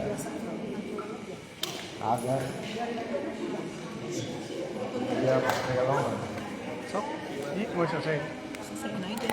Ada. Iya, pakai lowongan. Sok, ini mau selesai. Selesaiin aja.